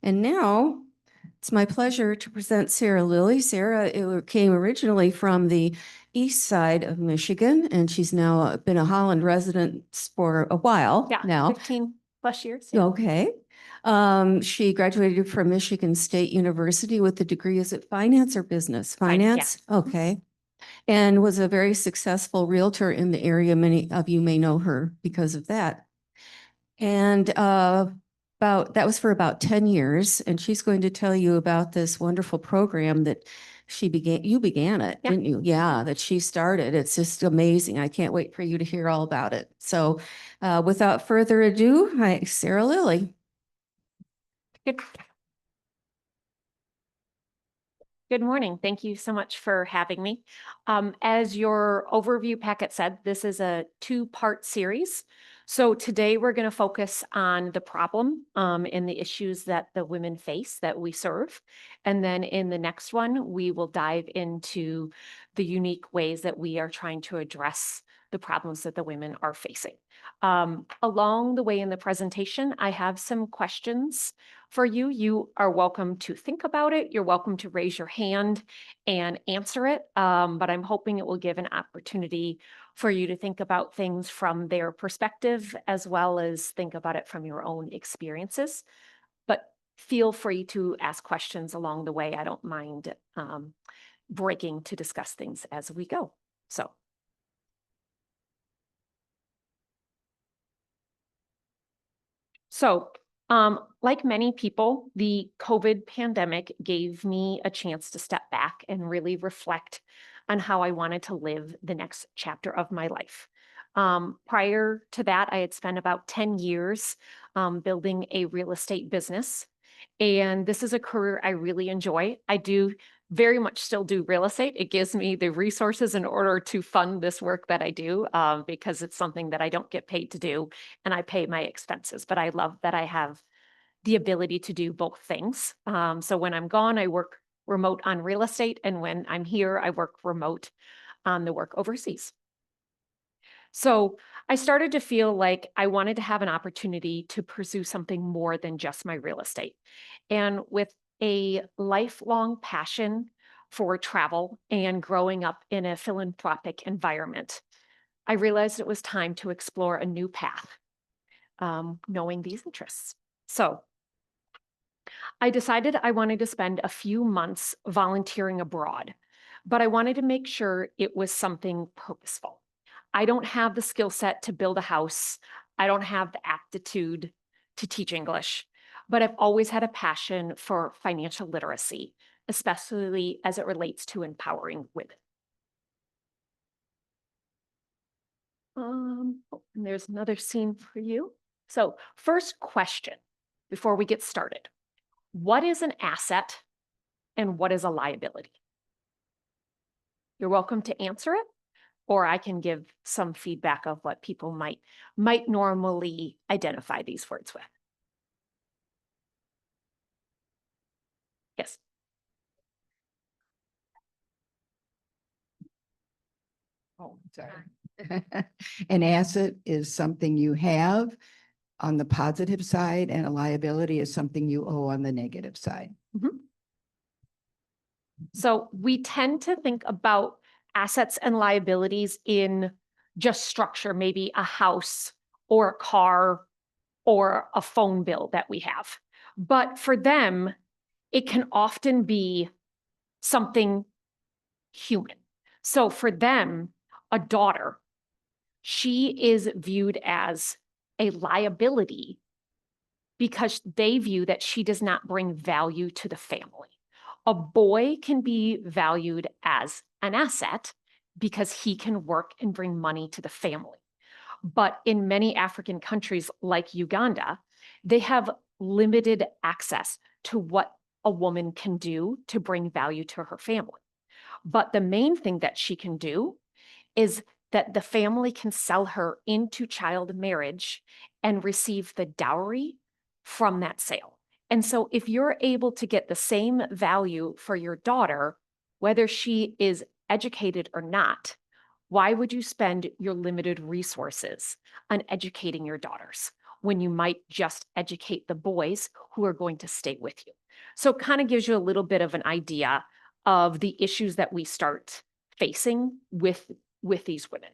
And now it's my pleasure to present Sarah Lilly. Sarah came originally from the east side of Michigan, and she's now been a Holland resident for a while Yeah, now. 15 plus years. Yeah. Okay. She graduated from Michigan State University with a degree, is it finance or business? Finance? Yeah. Okay. And was a very successful realtor in the area. Many of you may know her because of that. And that was for about 10 years. And she's going to tell you about this wonderful program that you began it, Yeah. didn't you? Yeah, that she started. It's just amazing. I can't wait for you to hear all about it. So without further ado, hi, Sarah Lilly. Good morning. Thank you so much for having me. As your overview packet said, this is a two-part series. So today we're going to focus on the problem and the issues that the women face that we serve. And then in the next one, we will dive into the unique ways that we are trying to address the problems that the women are facing. Along the way in the presentation, I have some questions for you. You are welcome to think about it. You're welcome to raise your hand and answer it. But I'm hoping it will give an opportunity for you to think about things from their perspective, as well as think about it from your own experiences. But feel free to ask questions along the way. I don't mind breaking to discuss things as we go. So like many people, the COVID pandemic gave me a chance to step back and really reflect on how I wanted to live the next chapter of my life. Prior to that, I had spent about 10 years building a real estate business. And this is a career I really enjoy. I do very much still do real estate. It gives me the resources in order to fund this work that I do because it's something that I don't get paid to do and I pay my expenses. But I love that I have the ability to do both things. So when I'm gone, I work remote on real estate. And when I'm here, I work remote on the work overseas. So I started to feel like I wanted to have an opportunity to pursue something more than just my real estate. And with a lifelong passion for travel and growing up in a philanthropic environment, I realized it was time to explore a new path, knowing these interests. So I decided I wanted to spend a few months volunteering abroad, but I wanted to make sure it was something purposeful. I don't have the skill set to build a house. I don't have the aptitude to teach English, but I've always had a passion for financial literacy, especially as it relates to empowering women. And there's another scene for you. So first question before we get started. What is an asset and what is a liability? You're welcome to answer it, or I can give some feedback of what people might normally identify these words with. Yes. Oh, sorry. An asset is something you have on the positive side, and a liability is something you owe on the negative side. Mm-hmm. So we tend to think about assets and liabilities in just structure, maybe a house or a car or a phone bill that we have. But for them, it can often be something human. So for them, a daughter, she is viewed as a liability because they view that she does not bring value to the family. A boy can be valued as an asset because he can work and bring money to the family. But in many African countries like Uganda, they have limited access to what a woman can do to bring value to her family. But the main thing that she can do is that the family can sell her into child marriage and receive the dowry from that sale. And so if you're able to get the same value for your daughter, whether she is educated or not, why would you spend your limited resources on educating your daughters? when you might just educate the boys who are going to stay with you. So it kind of gives you a little bit of an idea of the issues that we start facing with these women.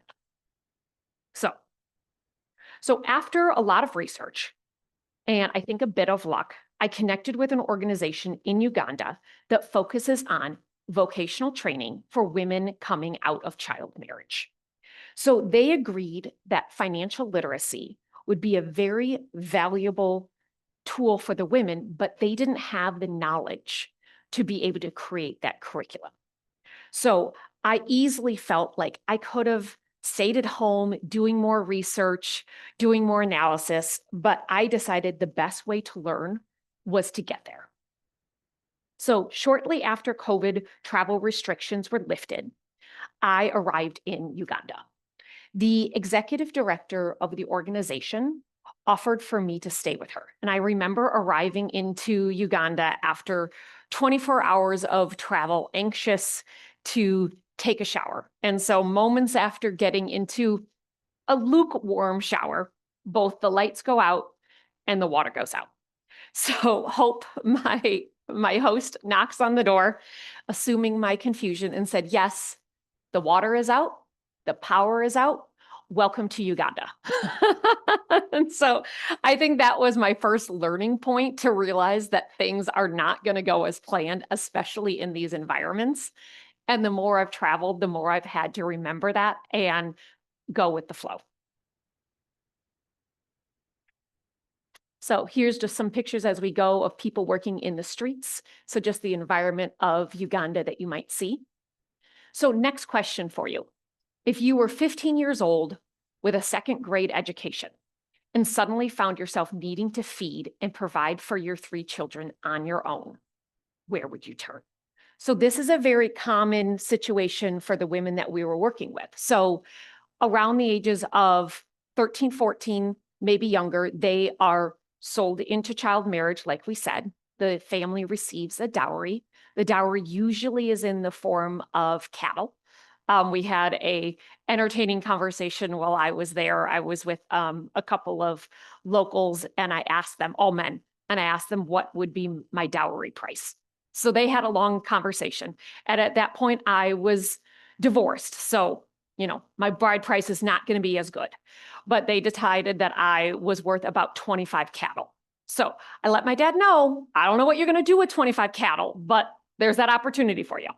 So after a lot of research, and I think a bit of luck, I connected with an organization in Uganda that focuses on vocational training for women coming out of child marriage. So they agreed that financial literacy would be a very valuable tool for the women, but they didn't have the knowledge to be able to create that curriculum. So I easily felt like I could have stayed at home doing more research, doing more analysis, but I decided the best way to learn was to get there. So shortly after COVID travel restrictions were lifted, I arrived in Uganda. The executive director of the organization offered for me to stay with her. And I remember arriving into Uganda after 24 hours of travel, anxious to take a shower. And so moments after getting into a lukewarm shower, both the lights go out and the water goes out. So Hope, my host, knocks on the door, assuming my confusion, and said, "Yes, the water is out, the power is out. Welcome to Uganda." And so I think that was my first learning point to realize that things are not going to go as planned, especially in these environments. And the more I've traveled, the more I've had to remember that and go with the flow. So here's just some pictures as we go of people working in the streets. So just the environment of Uganda that you might see. So next question for you. If you were 15 years old with a second grade education and suddenly found yourself needing to feed and provide for your 3 children on your own, where would you turn? So this is a very common situation for the women that we were working with. So around the ages of 13, 14, maybe younger, they are sold into child marriage, like we said. The family receives a dowry. The dowry usually is in the form of cattle. We had a entertaining conversation while I was there. I was with a couple of locals, and I asked them, all men, and I asked them what would be my dowry price. So they had a long conversation. And at that point, I was divorced. So, my bride price is not going to be as good. But they decided that I was worth about 25 cattle. So I let my dad know, I don't know what you're going to do with 25 cattle, but there's that opportunity for you.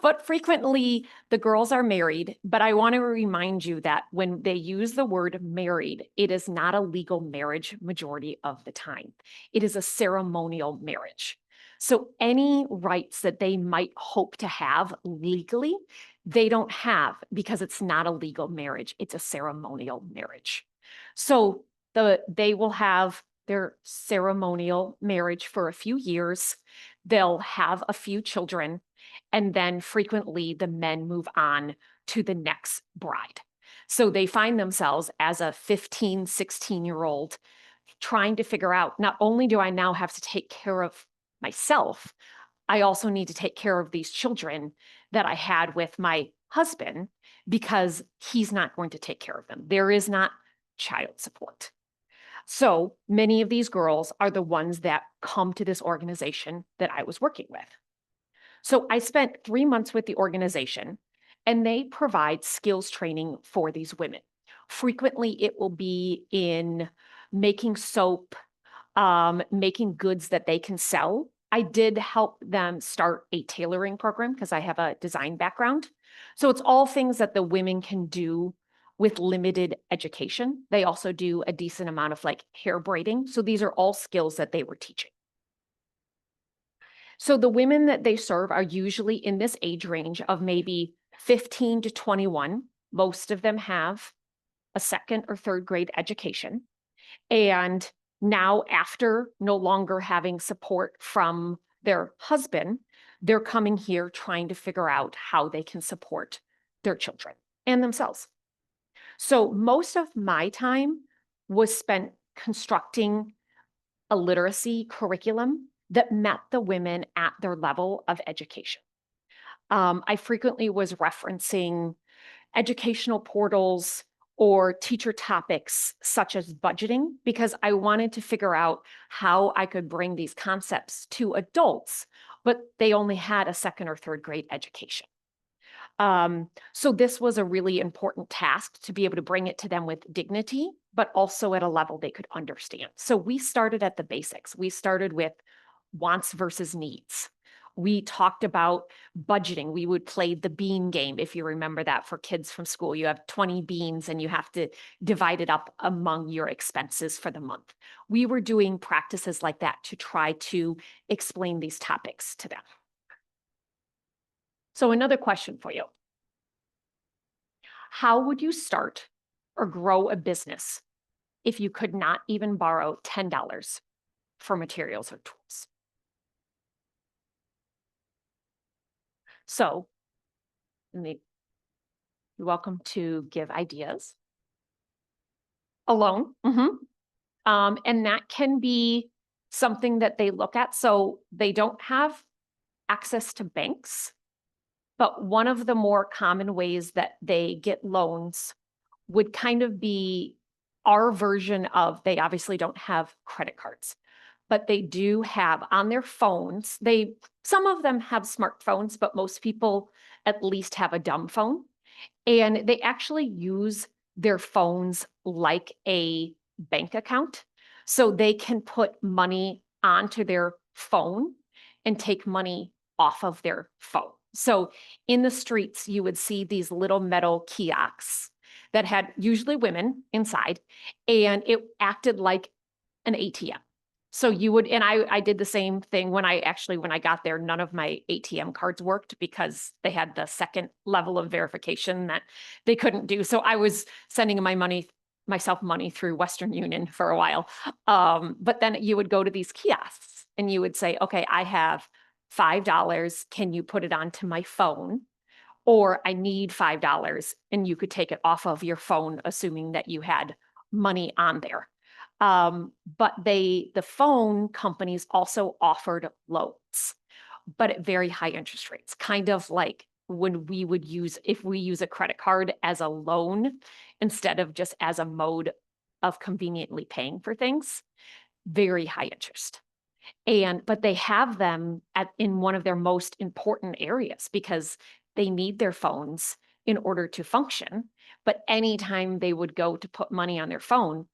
But frequently the girls are married, but I want to remind you that when they use the word married, it is not a legal marriage majority of the time. It is a ceremonial marriage. So any rights that they might hope to have legally, they don't have because it's not a legal marriage. It's a ceremonial marriage. So they will have their ceremonial marriage for a few years. They'll have a few children, and then frequently the men move on to the next bride. So they find themselves as a 15, 16-year-old trying to figure out, not only do I now have to take care of myself, I also need to take care of these children that I had with my husband because he's not going to take care of them. There is not child support. So many of these girls are the ones that come to this organization that I was working with. So I spent 3 months with the organization, and they provide skills training for these women. Frequently, it will be in making soap, making goods that they can sell. I did help them start a tailoring program because I have a design background. So it's all things that the women can do with limited education. They also do a decent amount of hair braiding. So these are all skills that they were teaching. So the women that they serve are usually in this age range of maybe 15 to 21. Most of them have a second or third grade education. And now, after no longer having support from their husband, they're coming here trying to figure out how they can support their children and themselves. So most of my time was spent constructing a literacy curriculum that met the women at their level of education. I frequently was referencing educational portals or teacher topics such as budgeting, because I wanted to figure out how I could bring these concepts to adults, but they only had a second or third grade education. So this was a really important task to be able to bring it to them with dignity, but also at a level they could understand. So we started at the basics. We started with wants versus needs. We talked about budgeting. We would play the bean game, if you remember that, for kids from school. You have 20 beans and you have to divide it up among your expenses for the month. We were doing practices like that to try to explain these topics to them. So another question for you. How would you start or grow a business if you could not even borrow $10 for materials or tools? So you're welcome to give ideas. A loan. And that can be something that they look at. So they don't have access to banks, but one of the more common ways that they get loans would kind of be our version of, they obviously don't have credit cards, but they do have on their phones, some of them have smartphones, but most people at least have a dumb phone. And they actually use their phones like a bank account. So they can put money onto their phone and take money off of their phone. So in the streets, you would see these little metal kiosks that had usually women inside, and it acted like an ATM. So you would, and I did the same thing when I got there, none of my ATM cards worked because they had the second level of verification that they couldn't do. So I was sending myself money through Western Union for a while. But then you would go to these kiosks and you would say, okay, I have $5. Can you put it onto my phone? Or I need $5, and you could take it off of your phone, assuming that you had money on there. But the phone companies also offered loans, but at very high interest rates, kind of like when we would if we use a credit card as a loan instead of just as a mode of conveniently paying for things, very high interest. But they have them in one of their most important areas because they need their phones in order to function. But anytime they would go to put money on their phone,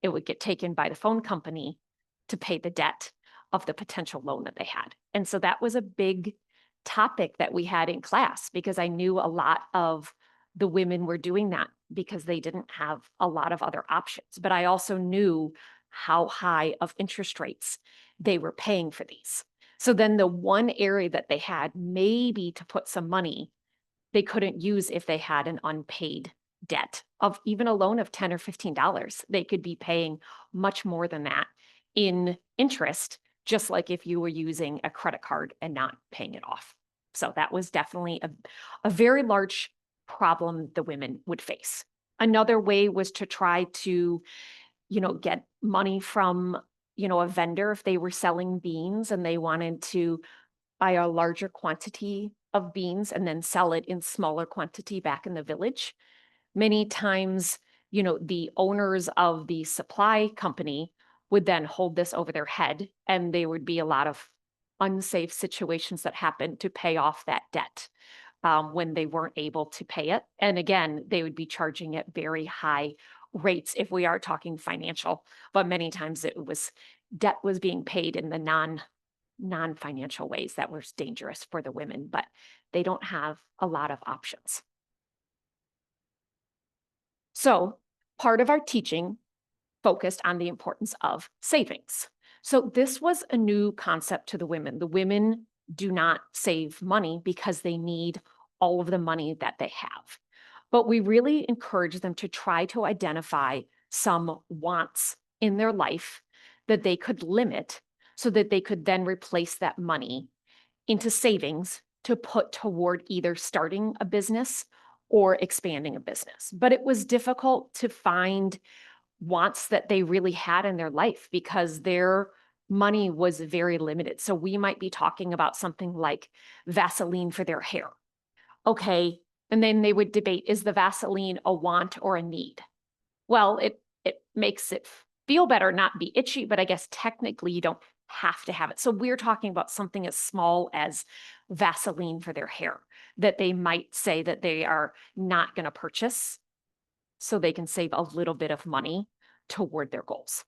it would get taken by the phone company to pay the debt of the potential loan that they had. And so that was a big topic that we had in class because I knew a lot of the women were doing that because they didn't have a lot of other options. But I also knew how high of interest rates they were paying for these. So then the one area that they had maybe to put some money, they couldn't use if they had an unpaid debt of even a loan of $10 or $15. They could be paying much more than that in interest, just like if you were using a credit card and not paying it off. So that was definitely a very large problem the women would face. Another way was to try to, get money from, a vendor if they were selling beans and they wanted to buy a larger quantity of beans and then sell it in smaller quantity back in the village. Many times, the owners of the supply company would then hold this over their head, and there would be a lot of unsafe situations that happened to pay off that debt when they weren't able to pay it. And again, they would be charging at very high rates if we are talking financial, but many times debt was being paid in the non-financial ways that was dangerous for the women, but they don't have a lot of options. So part of our teaching focused on the importance of savings. So this was a new concept to the women. The women do not save money because they need all of the money that they have. But we really encourage them to try to identify some wants in their life that they could limit so that they could then replace that money into savings to put toward either starting a business or expanding a business. But it was difficult to find wants that they really had in their life because their money was very limited. So we might be talking about something like Vaseline for their hair. Okay, And then they would debate, is the Vaseline a want or a need? Well, it makes it feel better, not be itchy, but I guess technically you don't have to have it. So we're talking about something as small as Vaseline for their hair that they might say that they are not going to purchase so they can save a little bit of money toward their goals.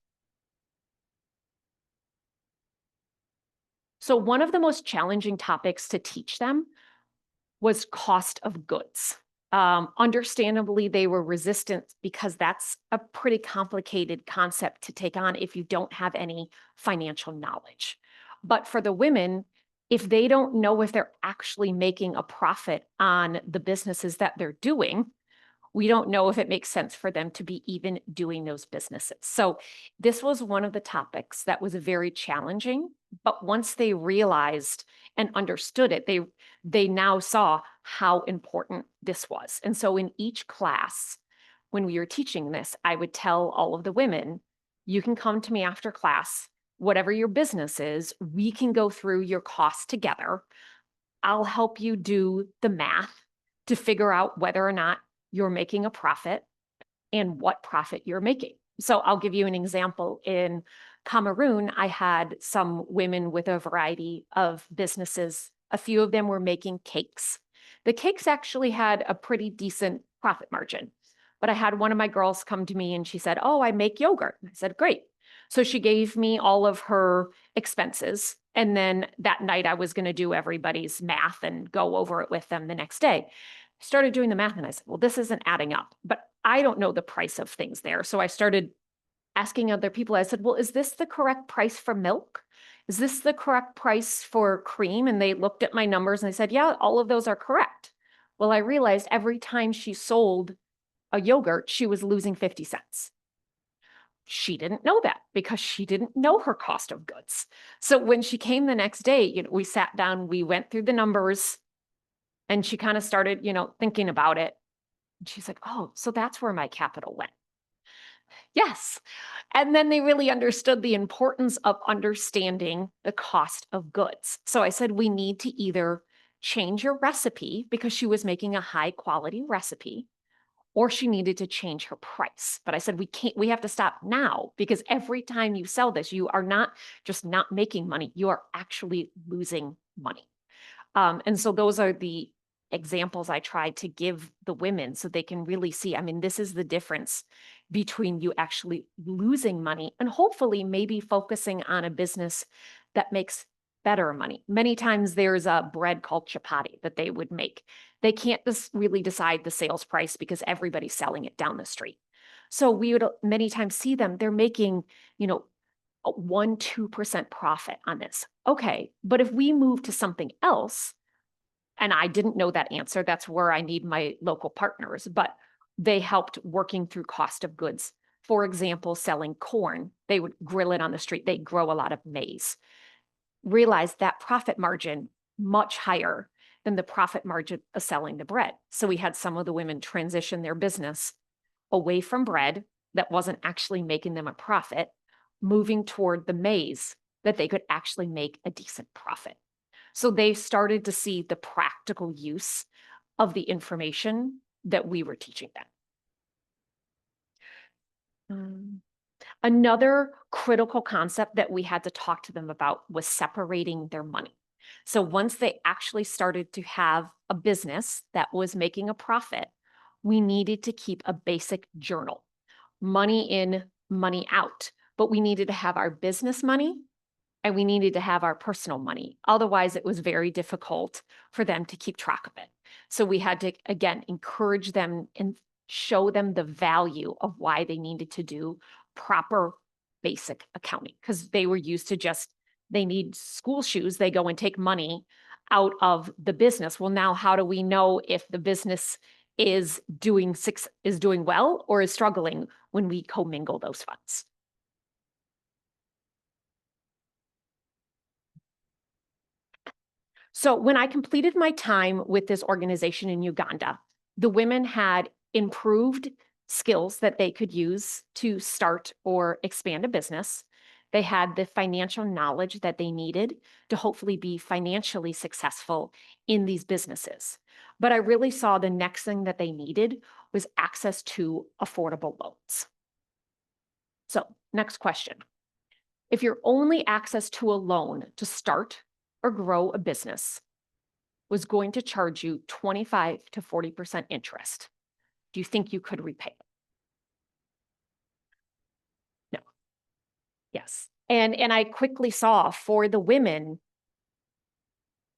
So one of the most challenging topics to teach them was cost of goods. Understandably, they were resistant because that's a pretty complicated concept to take on if you don't have any financial knowledge. But for the women, if they don't know if they're actually making a profit on the businesses that they're doing, we don't know if it makes sense for them to be even doing those businesses. So this was one of the topics that was very challenging, but once they realized and understood it, they now saw how important this was. And so in each class, when we were teaching this, I would tell all of the women, you can come to me after class, whatever your business is, we can go through your costs together. I'll help you do the math to figure out whether or not you're making a profit and what profit you're making. So I'll give you an example. In Cameroon, I had some women with a variety of businesses. A few of them were making cakes. The cakes actually had a pretty decent profit margin. But I had one of my girls come to me and she said, oh, I make yogurt. I said, great. So she gave me all of her expenses. And then that night I was going to do everybody's math and go over it with them the next day. I started doing the math and I said, well, this isn't adding up, but I don't know the price of things there. So I started asking other people. I said, well, is this the correct price for milk? Is this the correct price for cream? And they looked at my numbers and they said, yeah, all of those are correct. Well, I realized every time she sold a yogurt, she was losing 50 cents. She didn't know that because she didn't know her cost of goods. So when she came the next day, we sat down, we went through the numbers, and she kind of started, thinking about it. And she's like, oh, so that's where my capital went. Yes. And then they really understood the importance of understanding the cost of goods. So I said, we need to either change your recipe because she was making a high quality recipe, or she needed to change her price. But I said, we have to stop now because every time you sell this, you are not just not making money, you are actually losing money. And so those are the examples I tried to give the women so they can really see, this is the difference between you actually losing money and hopefully maybe focusing on a business that makes better money. Many times there's a bread called chapati that they would make. They can't really decide the sales price because everybody's selling it down the street. So we would many times see them, they're making, a 1-2% profit on this. Okay, but if we move to something else, and I didn't know that answer, that's where I need my local partners, but they helped working through cost of goods. For example, selling corn, they would grill it on the street. They grow a lot of maize. Realize that profit margin much higher than the profit margin of selling the bread. So we had some of the women transition their business away from bread that wasn't actually making them a profit, moving toward the maize that they could actually make a decent profit. So they started to see the practical use of the information that we were teaching them. Another critical concept that we had to talk to them about was separating their money. So once they actually started to have a business that was making a profit, we needed to keep a basic journal, money in, money out, but we needed to have our business money and we needed to have our personal money. Otherwise, it was very difficult for them to keep track of it. So we had to, again, encourage them and show them the value of why they needed to do proper basic accounting because they were used to they need school shoes. They go and take money out of the business. Well, now how do we know if the business is doing well or is struggling when we commingle those funds? So when I completed my time with this organization in Uganda, the women had improved skills that they could use to start or expand a business. They had the financial knowledge that they needed to hopefully be financially successful in these businesses. But I really saw the next thing that they needed was access to affordable loans. So, next question. If your only access to a loan to start or grow a business was going to charge you 25 to 40% interest, do you think you could repay it? No. Yes. And I quickly saw for the women,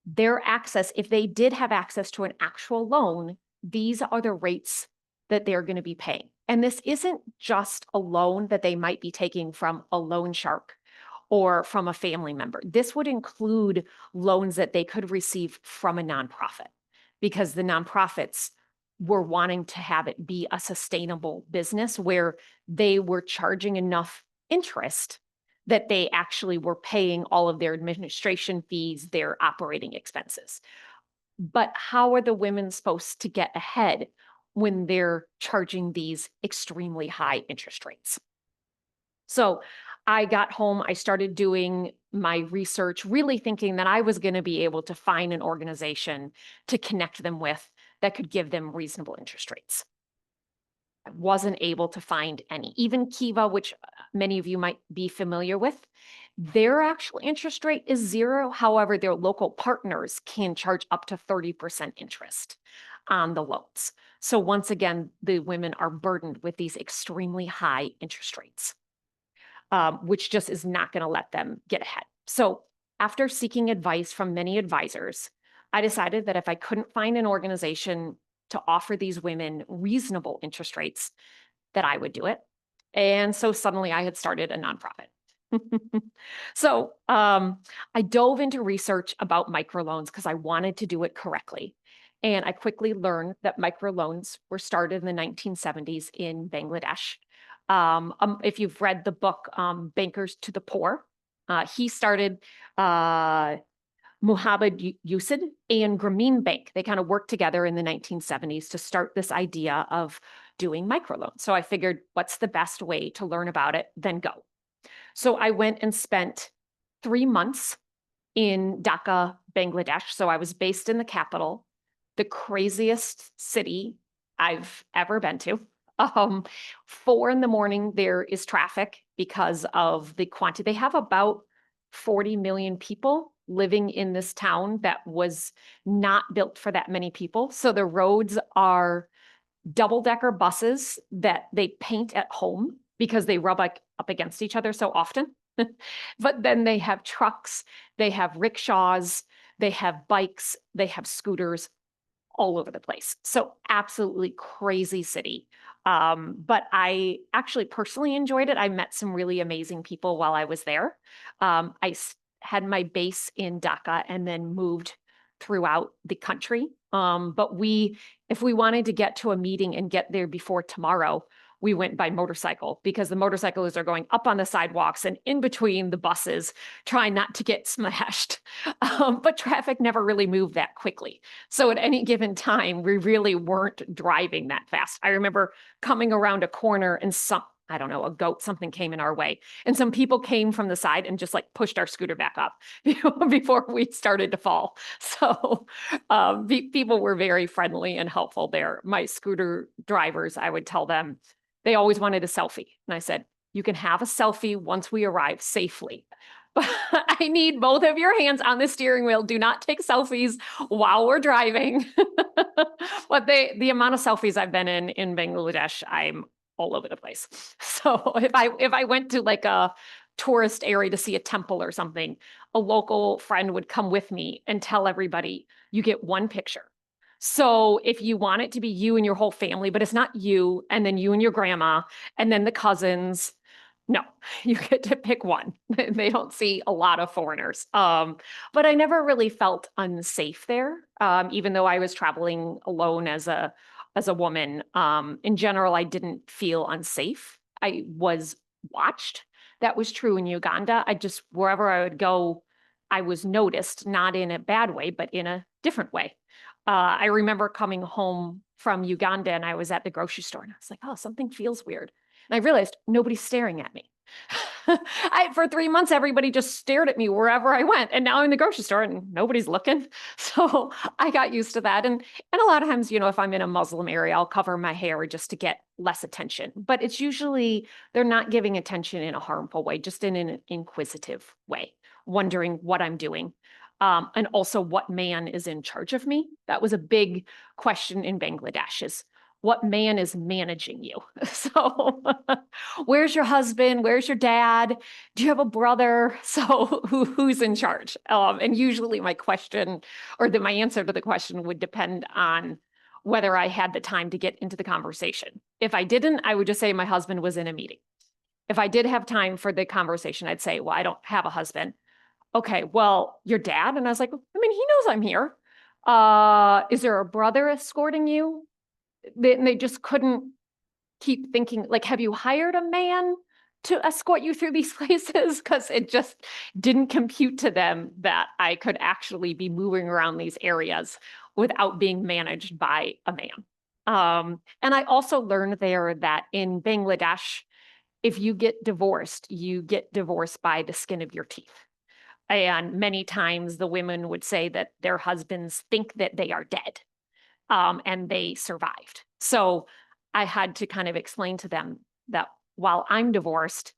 their access, if they did have access to an actual loan, these are the rates that they're going to be paying. And this isn't just a loan that they might be taking from a loan shark or from a family member. This would include loans that they could receive from a nonprofit, because the nonprofits were wanting to have it be a sustainable business where they were charging enough interest that they actually were paying all of their administration fees, their operating expenses. But how are the women supposed to get ahead when they're charging these extremely high interest rates? So I got home, I started doing my research, really thinking that I was going to be able to find an organization to connect them with that could give them reasonable interest rates. I wasn't able to find any. Even Kiva, which many of you might be familiar with, their actual interest rate is 0. However, their local partners can charge up to 30% interest on the loans. So once again, the women are burdened with these extremely high interest rates, which just is not going to let them get ahead. So after seeking advice from many advisors, I decided that if I couldn't find an organization to offer these women reasonable interest rates, that I would do it. And so suddenly I had started a nonprofit. So I dove into research about microloans because I wanted to do it correctly. And I quickly learned that microloans were started in the 1970s in Bangladesh. If you've read the book, Bankers to the Poor, he started Muhammad Yusid and Grameen Bank. They kind of worked together in the 1970s to start this idea of doing microloans. So I figured, what's the best way to learn about it? Then go. So I went and spent 3 months in Dhaka, Bangladesh. So I was based in the capital, the craziest city I've ever been to. 4 a.m, there is traffic because of the quantity. They have about 40 million people living in this town that was not built for that many people. So the roads are double-decker buses that they paint at home because they rub up against each other so often. But then they have trucks, they have rickshaws, they have bikes, they have scooters all over the place. So absolutely crazy city. But I actually personally enjoyed it. I met some really amazing people while I was there. I had my base in Dhaka and then moved throughout the country. But if we wanted to get to a meeting and get there before tomorrow, we went by motorcycle because the motorcyclists are going up on the sidewalks and in between the buses, trying not to get smashed. But traffic never really moved that quickly. So at any given time, we really weren't driving that fast. I remember coming around a corner and I don't know, a goat, something came in our way. And some people came from the side and just like pushed our scooter back up before we started to fall. So people were very friendly and helpful there. My scooter drivers, I would tell them, they always wanted a selfie. And I said, you can have a selfie once we arrive safely. But I need both of your hands on the steering wheel. Do not take selfies while we're driving. But the amount of selfies I've been in Bangladesh, I'm all over the place. So if I went to like a tourist area to see a temple or something, a local friend would come with me and tell everybody, you get one picture. So if you want it to be you and your whole family, but it's not you, and then you and your grandma, and then the cousins, no, you get to pick one. They don't see a lot of foreigners. But I never really felt unsafe there, even though I was traveling alone as a woman. In general, I didn't feel unsafe. I was watched. That was true in Uganda. Wherever I would go, I was noticed, not in a bad way, but in a different way. I remember coming home from Uganda and I was at the grocery store and I was like, oh, something feels weird. And I realized nobody's staring at me. For 3 months, everybody just stared at me wherever I went. And now I'm in the grocery store and nobody's looking. So I got used to that. And a lot of times, if I'm in a Muslim area, I'll cover my hair just to get less attention. But it's usually they're not giving attention in a harmful way, just in an inquisitive way, wondering what I'm doing. And also what man is in charge of me. That was a big question in Bangladesh, is what man is managing you? So where's your husband? Where's your dad? Do you have a brother? So who's in charge? And usually my question or my answer to the question would depend on whether I had the time to get into the conversation. If I didn't, I would just say my husband was in a meeting. If I did have time for the conversation, I'd say, well, I don't have a husband. Okay, well, your dad? And I was like, I mean, he knows I'm here. Is there a brother escorting you? They just couldn't keep thinking, like, have you hired a man to escort you through these places? Because it just didn't compute to them that I could actually be moving around these areas without being managed by a man. And I also learned there that in Bangladesh, if you get divorced by the skin of your teeth. And many times the women would say that their husbands think that they are dead, and they survived. So I had to kind of explain to them that while I'm divorced,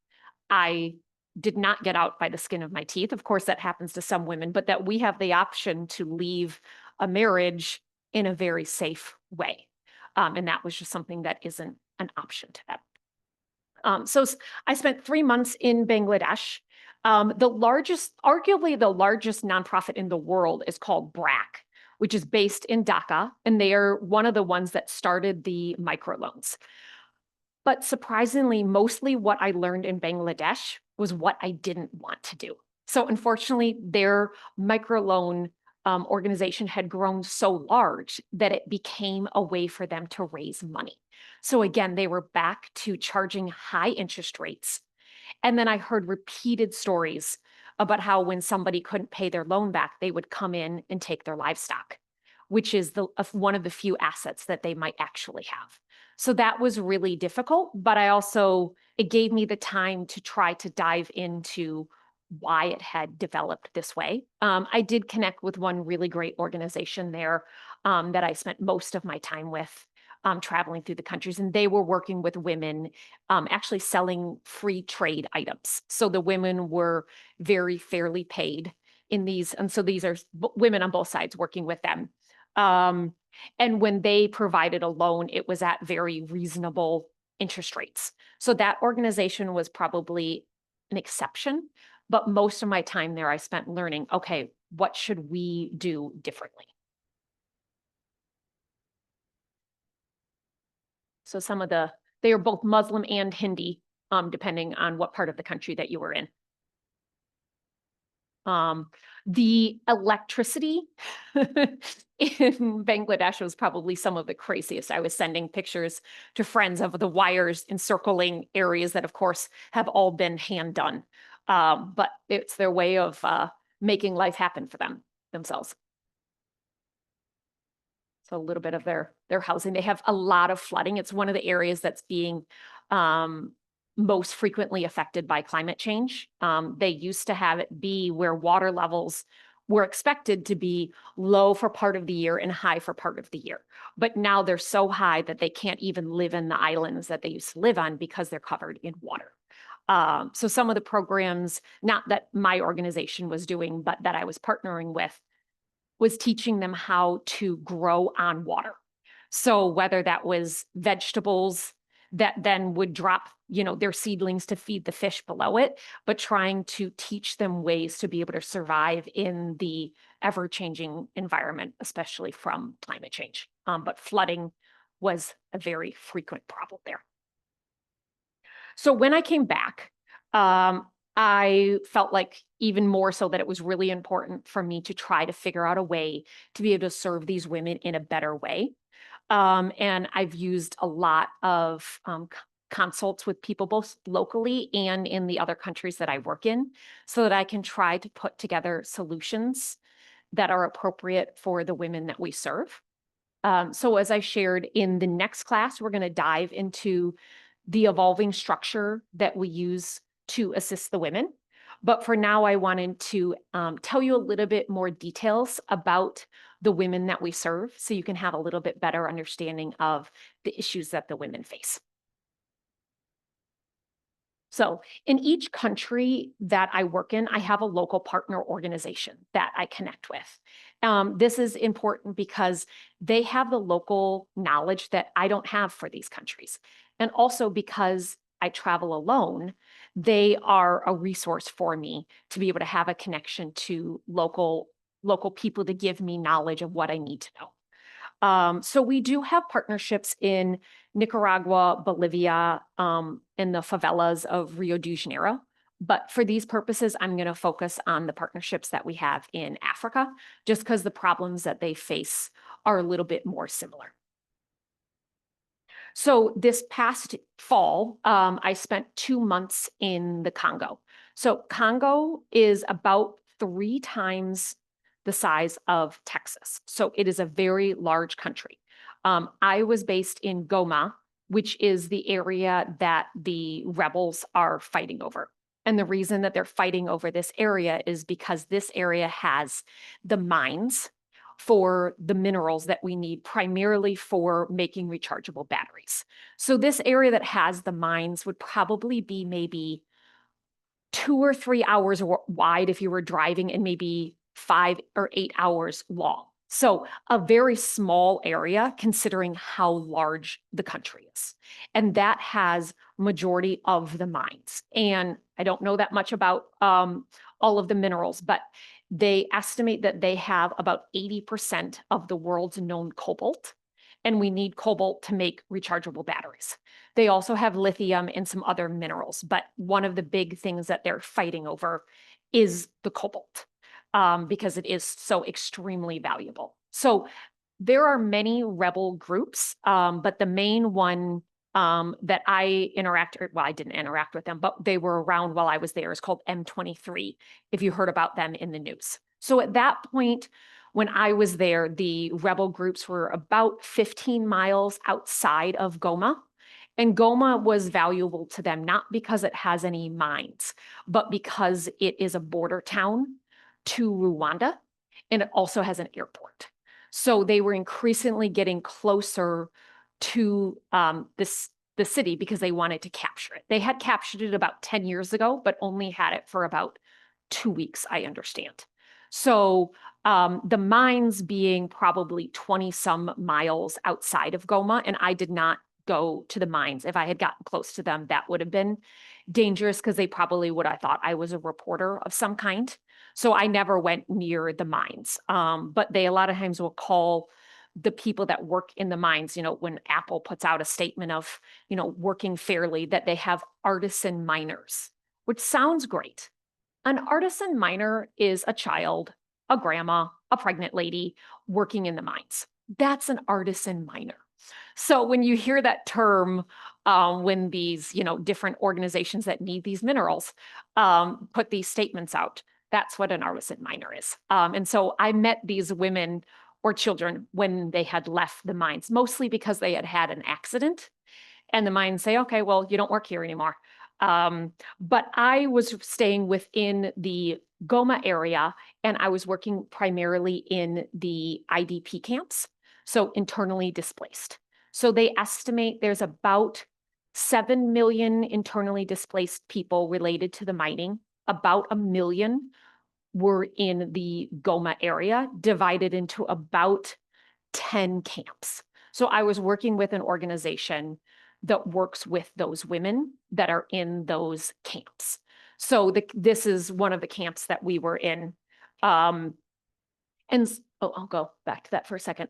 I did not get out by the skin of my teeth. Of course, that happens to some women, but that we have the option to leave a marriage in a very safe way. And that was just something that isn't an option to them. So I spent 3 months in Bangladesh. Arguably the largest nonprofit in the world is called BRAC, which is based in Dhaka, and they are one of the ones that started the microloans. But surprisingly, mostly what I learned in Bangladesh was what I didn't want to do. So unfortunately, their microloan organization had grown so large that it became a way for them to raise money. So again, they were back to charging high interest rates. And then I heard repeated stories about how when somebody couldn't pay their loan back, they would come in and take their livestock, which is one of the few assets that they might actually have. So that was really difficult, but it gave me the time to try to dive into why it had developed this way. I did connect with one really great organization there that I spent most of my time with, traveling through the countries, and they were working with women, actually selling free trade items. So the women were very fairly paid in these, and so these are women on both sides working with them. And when they provided a loan, it was at very reasonable interest rates. So that organization was probably an exception, but most of my time there I spent learning, okay, what should we do differently? So they are both Muslim and Hindi, depending on what part of the country that you were in. The electricity in Bangladesh was probably some of the craziest. I was sending pictures to friends of the wires encircling areas that, of course, have all been hand done. But it's their way of making life happen for themselves. So a little bit of their housing. They have a lot of flooding. It's one of the areas that's being most frequently affected by climate change. They used to have it be where water levels were expected to be low for part of the year and high for part of the year. But now they're so high that they can't even live in the islands that they used to live on because they're covered in water. So some of the programs, not that my organization was doing, but that I was partnering with, was teaching them how to grow on water. So whether that was vegetables that then would drop, their seedlings to feed the fish below it, but trying to teach them ways to be able to survive in the ever-changing environment, especially from climate change. But flooding was a very frequent problem there. So when I came back, I felt like even more so that it was really important for me to try to figure out a way to be able to serve these women in a better way. And I've used a lot of consults with people both locally and in the other countries that I work in so that I can try to put together solutions that are appropriate for the women that we serve. So as I shared in the next class, we're going to dive into the evolving structure that we use to assist the women. But for now, I wanted to tell you a little bit more details about the women that we serve so you can have a little bit better understanding of the issues that the women face. So in each country that I work in, I have a local partner organization that I connect with. This is important because they have the local knowledge that I don't have for these countries. And also because I travel alone, they are a resource for me to be able to have a connection to local people to give me knowledge of what I need to know. So we do have partnerships in Nicaragua, Bolivia, in the favelas of Rio de Janeiro. But for these purposes, I'm going to focus on the partnerships that we have in Africa, just because the problems that they face are a little bit more similar. So this past fall, I spent 2 months in the Congo. So Congo is about 3 times the size of Texas. So it is a very large country. I was based in Goma, which is the area that the rebels are fighting over. And the reason that they're fighting over this area is because this area has the mines for the minerals that we need primarily for making rechargeable batteries. So this area that has the mines would probably be maybe 2 or 3 hours wide if you were driving and maybe 5 or 8 hours long. So a very small area considering how large the country is. And that has majority of the mines. And I don't know that much about all of the minerals, but they estimate that they have about 80% of the world's known cobalt. And we need cobalt to make rechargeable batteries. They also have lithium and some other minerals, but one of the big things that they're fighting over is the cobalt because it is so extremely valuable. So there are many rebel groups, but the main one that I I didn't interact with them, but they were around while I was there is called M23, if you heard about them in the news. So at that point, when I was there, the rebel groups were about 15 miles outside of Goma. And Goma was valuable to them, not because it has any mines, but because it is a border town to Rwanda, and it also has an airport. So they were increasingly getting closer to the city because they wanted to capture it. They had captured it about 10 years ago, but only had it for about 2 weeks, I understand. So the mines being probably 20 some miles outside of Goma, and I did not go to the mines. If I had gotten close to them, that would have been dangerous because they probably would have thought I was a reporter of some kind. So I never went near the mines. But they a lot of times will call the people that work in the mines, when Apple puts out a statement of, working fairly, that they have artisan miners, which sounds great. An artisan miner is a child, a grandma, a pregnant lady working in the mines. That's an artisan miner. So when you hear that term, when these, different organizations that need these minerals put these statements out, that's what an artisan miner is. And so I met these women or children when they had left the mines, mostly because they had had an accident. And the mines say, okay, well, you don't work here anymore. But I was staying within the Goma area, and I was working primarily in the IDP camps, so internally displaced. So they estimate there's about 7 million internally displaced people related to the mining. About 1 million were in the Goma area, divided into about 10 camps. So I was working with an organization that works with those women that are in those camps. So this is one of the camps that we were in. I'll go back to that for a second.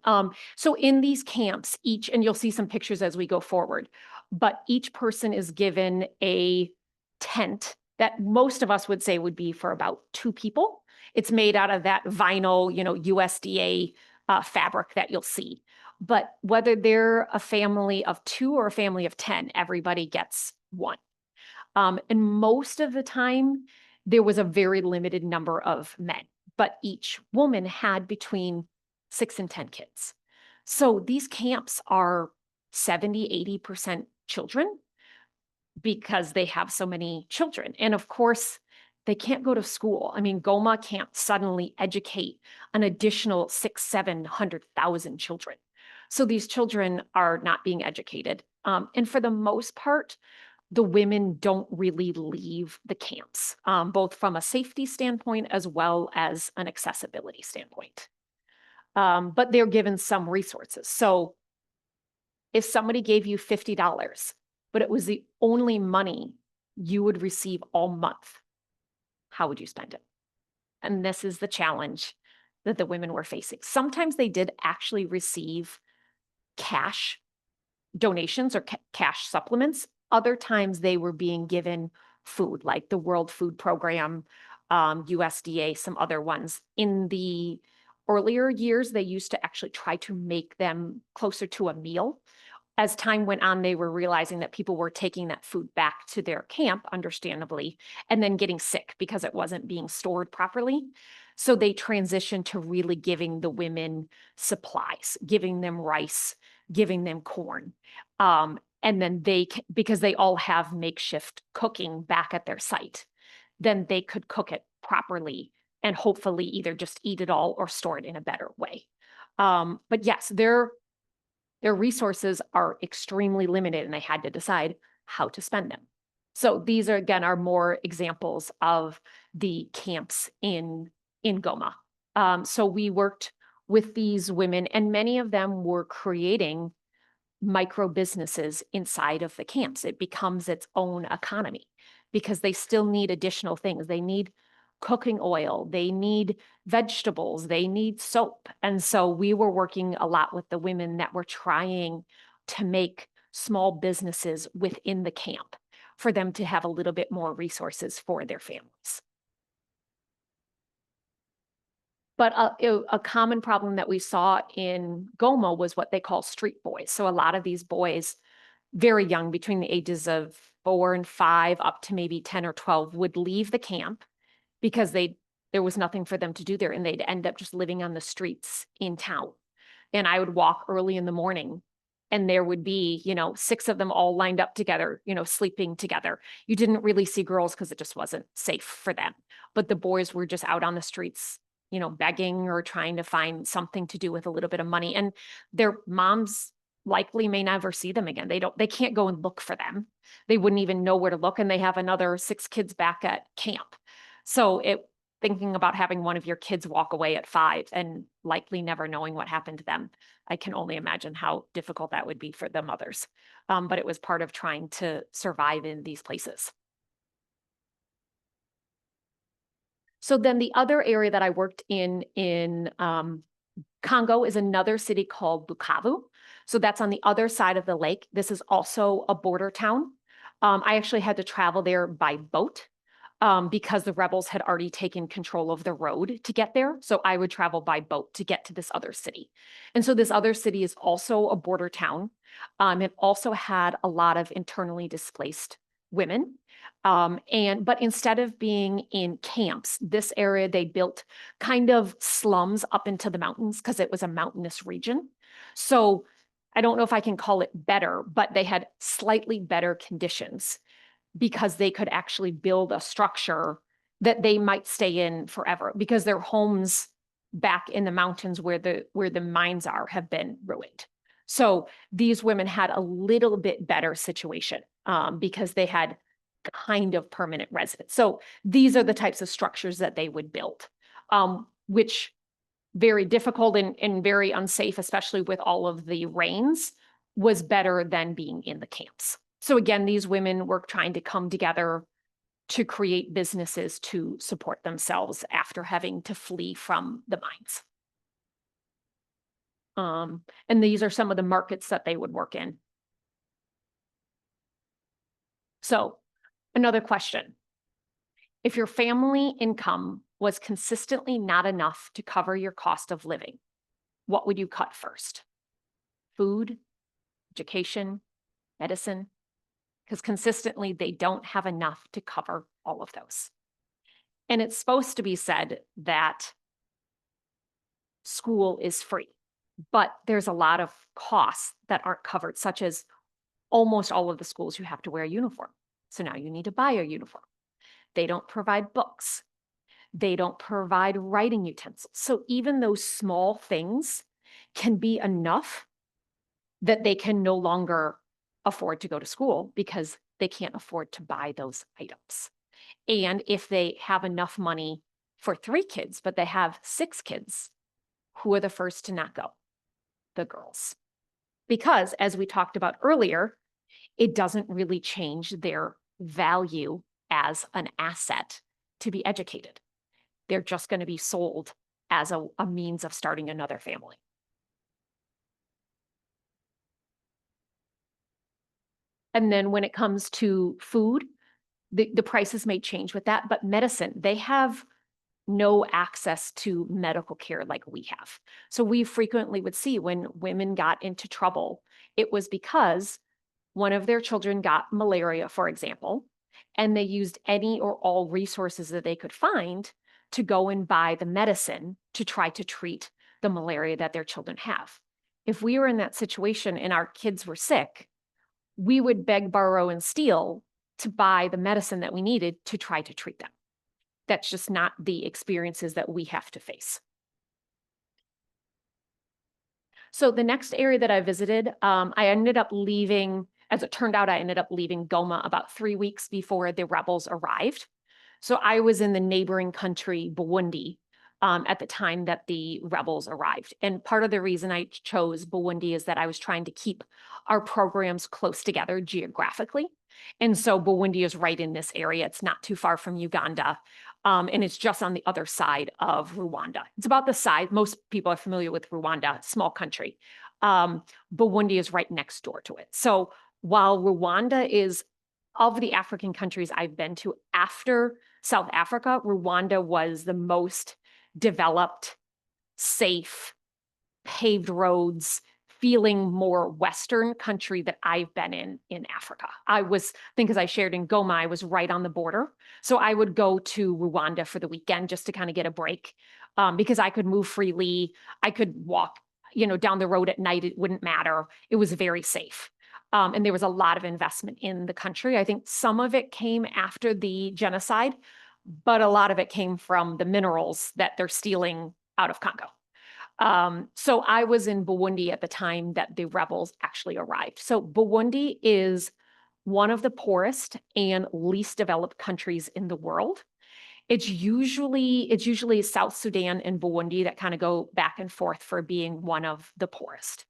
So in these camps, and you'll see some pictures as we go forward, but each person is given a tent that most of us would say would be for about 2 people. It's made out of that vinyl, USDA fabric that you'll see. But whether they're a family of 2 or a family of 10, everybody gets one. And most of the time, there was a very limited number of men, but each woman had between 6 and 10 kids. So these camps are 70, 80% children. because they have so many children. And of course, they can't go to school. I mean, Goma can't suddenly educate an additional 700,000 children. So these children are not being educated. And for the most part, the women don't really leave the camps, both from a safety standpoint as well as an accessibility standpoint. But they're given some resources. So if somebody gave you $50, but it was the only money you would receive all month, how would you spend it? And this is the challenge that the women were facing. Sometimes they did actually receive cash donations or cash supplements. Other times they were being given food, like the World Food Program, USDA, some other ones. In the earlier years, they used to actually try to make them closer to a meal. As time went on, they were realizing that people were taking that food back to their camp, understandably, and then getting sick because it wasn't being stored properly. So they transitioned to really giving the women supplies, giving them rice, giving them corn. And then because they all have makeshift cooking back at their site, then they could cook it properly and hopefully either just eat it all or store it in a better way. But yes, their resources are extremely limited and they had to decide how to spend them. So these are, again, are more examples of the camps in Goma. So we worked with these women and many of them were creating micro businesses inside of the camps. It becomes its own economy because they still need additional things. They need cooking oil, they need vegetables, they need soap. And so we were working a lot with the women that were trying to make small businesses within the camp for them to have a little bit more resources for their families. But a common problem that we saw in Goma was what they call street boys. So a lot of these boys, very young, between the ages of 4 and 5 up to maybe 10 or 12, would leave the camp because there was nothing for them to do there and they'd end up just living on the streets in town. And I would walk early in the morning and there would be, 6 of them all lined up together, sleeping together. You didn't really see girls because it just wasn't safe for them. But the boys were just out on the streets, begging or trying to find something to do with a little bit of money. And their moms likely may never see them again. They can't go and look for them. They wouldn't even know where to look. And they have another 6 kids back at camp. So thinking about having one of your kids walk away at 5 and likely never knowing what happened to them, I can only imagine how difficult that would be for the mothers. But it was part of trying to survive in these places. So then the other area that I worked in Congo is another city called Bukavu. So that's on the other side of the lake. This is also a border town. I actually had to travel there by boat. Because the rebels had already taken control of the road to get there. So I would travel by boat to get to this other city. And so this other city is also a border town. It also had a lot of internally displaced women. But instead of being in camps, this area, they built kind of slums up into the mountains because it was a mountainous region. So I don't know if I can call it better, but they had slightly better conditions because they could actually build a structure that they might stay in forever because their homes back in the mountains where the mines are have been ruined. So these women had a little bit better situation because they had kind of permanent residence. So these are the types of structures that they would build, which very difficult and very unsafe, especially with all of the rains, was better than being in the camps. So again, these women were trying to come together to create businesses to support themselves after having to flee from the mines. And these are some of the markets that they would work in. So another question. If your family income was consistently not enough to cover your cost of living, what would you cut first? Food, education, medicine? Because consistently they don't have enough to cover all of those. And it's supposed to be said that school is free, but there's a lot of costs that aren't covered, such as almost all of the schools you have to wear a uniform. So now you need to buy a uniform. They don't provide books. They don't provide writing utensils. So even those small things can be enough that they can no longer afford to go to school because they can't afford to buy those items. And if they have enough money for 3 kids, but they have 6 kids, who are the first to not go? The girls. Because as we talked about earlier, it doesn't really change their value as an asset to be educated. They're just going to be sold as a means of starting another family. And then when it comes to food, the prices may change with that, but medicine, they have no access to medical care like we have. So we frequently would see when women got into trouble, it was because one of their children got malaria, for example, and they used any or all resources that they could find to go and buy the medicine to try to treat the malaria that their children have. If we were in that situation and our kids were sick, we would beg, borrow, and steal to buy the medicine that we needed to try to treat them. That's just not the experiences that we have to face. So the next area that I visited, I ended up leaving, as it turned out, I ended up leaving Goma about 3 weeks before the rebels arrived. So I was in the neighboring country, Burundi, at the time that the rebels arrived. And part of the reason I chose Burundi is that I was trying to keep our programs close together geographically. And so Burundi is right in this area. It's not too far from Uganda. And it's just on the other side of Rwanda. It's about the size, most people are familiar with Rwanda, small country. Burundi is right next door to it. So while Rwanda is, of the African countries I've been to after South Africa, Rwanda was the most developed, safe, paved roads, feeling more Western country that I've been in Africa. I think as I shared in Goma, I was right on the border. So I would go to Rwanda for the weekend just to kind of get a break because I could move freely. I could walk, down the road at night. It wouldn't matter. It was very safe. And there was a lot of investment in the country. I think some of it came after the genocide, but a lot of it came from the minerals that they're stealing out of Congo. So I was in Burundi at the time that the rebels actually arrived. So Burundi is one of the poorest and least developed countries in the world. It's usually South Sudan and Burundi that kind of go back and forth for being one of the poorest.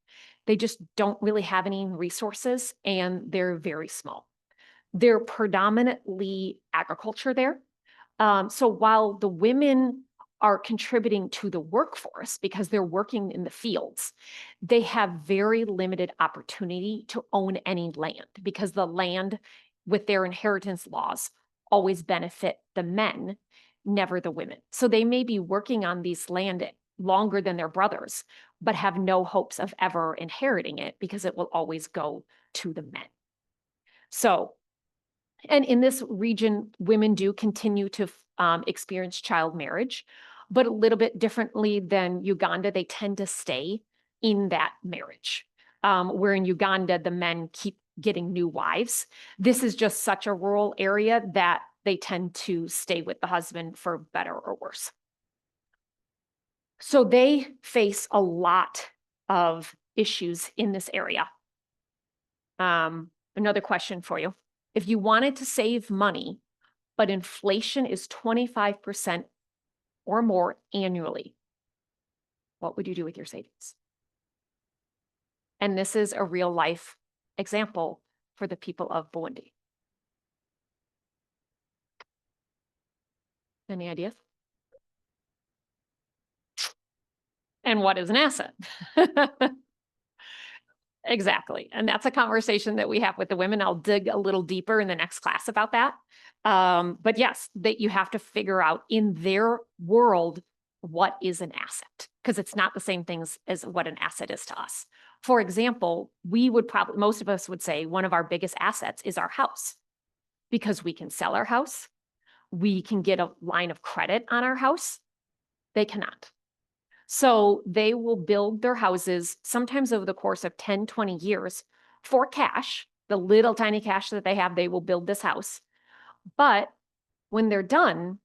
They just don't really have any resources and they're very small. They're predominantly agriculture there. So while the women are contributing to the workforce because they're working in the fields, they have very limited opportunity to own any land because the land with their inheritance laws always benefit the men, never the women. So they may be working on these land longer than their brothers, but have no hopes of ever inheriting it because it will always go to the men. So, and in this region, women do continue to experience child marriage, but a little bit differently than Uganda, they tend to stay in that marriage. Where in Uganda, the men keep getting new wives. This is just such a rural area that they tend to stay with the husband for better or worse. So they face a lot of issues in this area. Another question for you. If you wanted to save money, but inflation is 25% or more annually, what would you do with your savings? And this is a real life example for the people of Burundi. Any ideas? And what is an asset? Exactly. And that's a conversation that we have with the women. I'll dig a little deeper in the next class about that. But yes, that you have to figure out in their world, what is an asset? Because it's not the same things as what an asset is to us. For example, most of us would say one of our biggest assets is our house because we can sell our house. We can get a line of credit on our house. They cannot. So they will build their houses sometimes over the course of 10, 20 years for cash the little tiny cash that they have, they will build this house. But when they're done,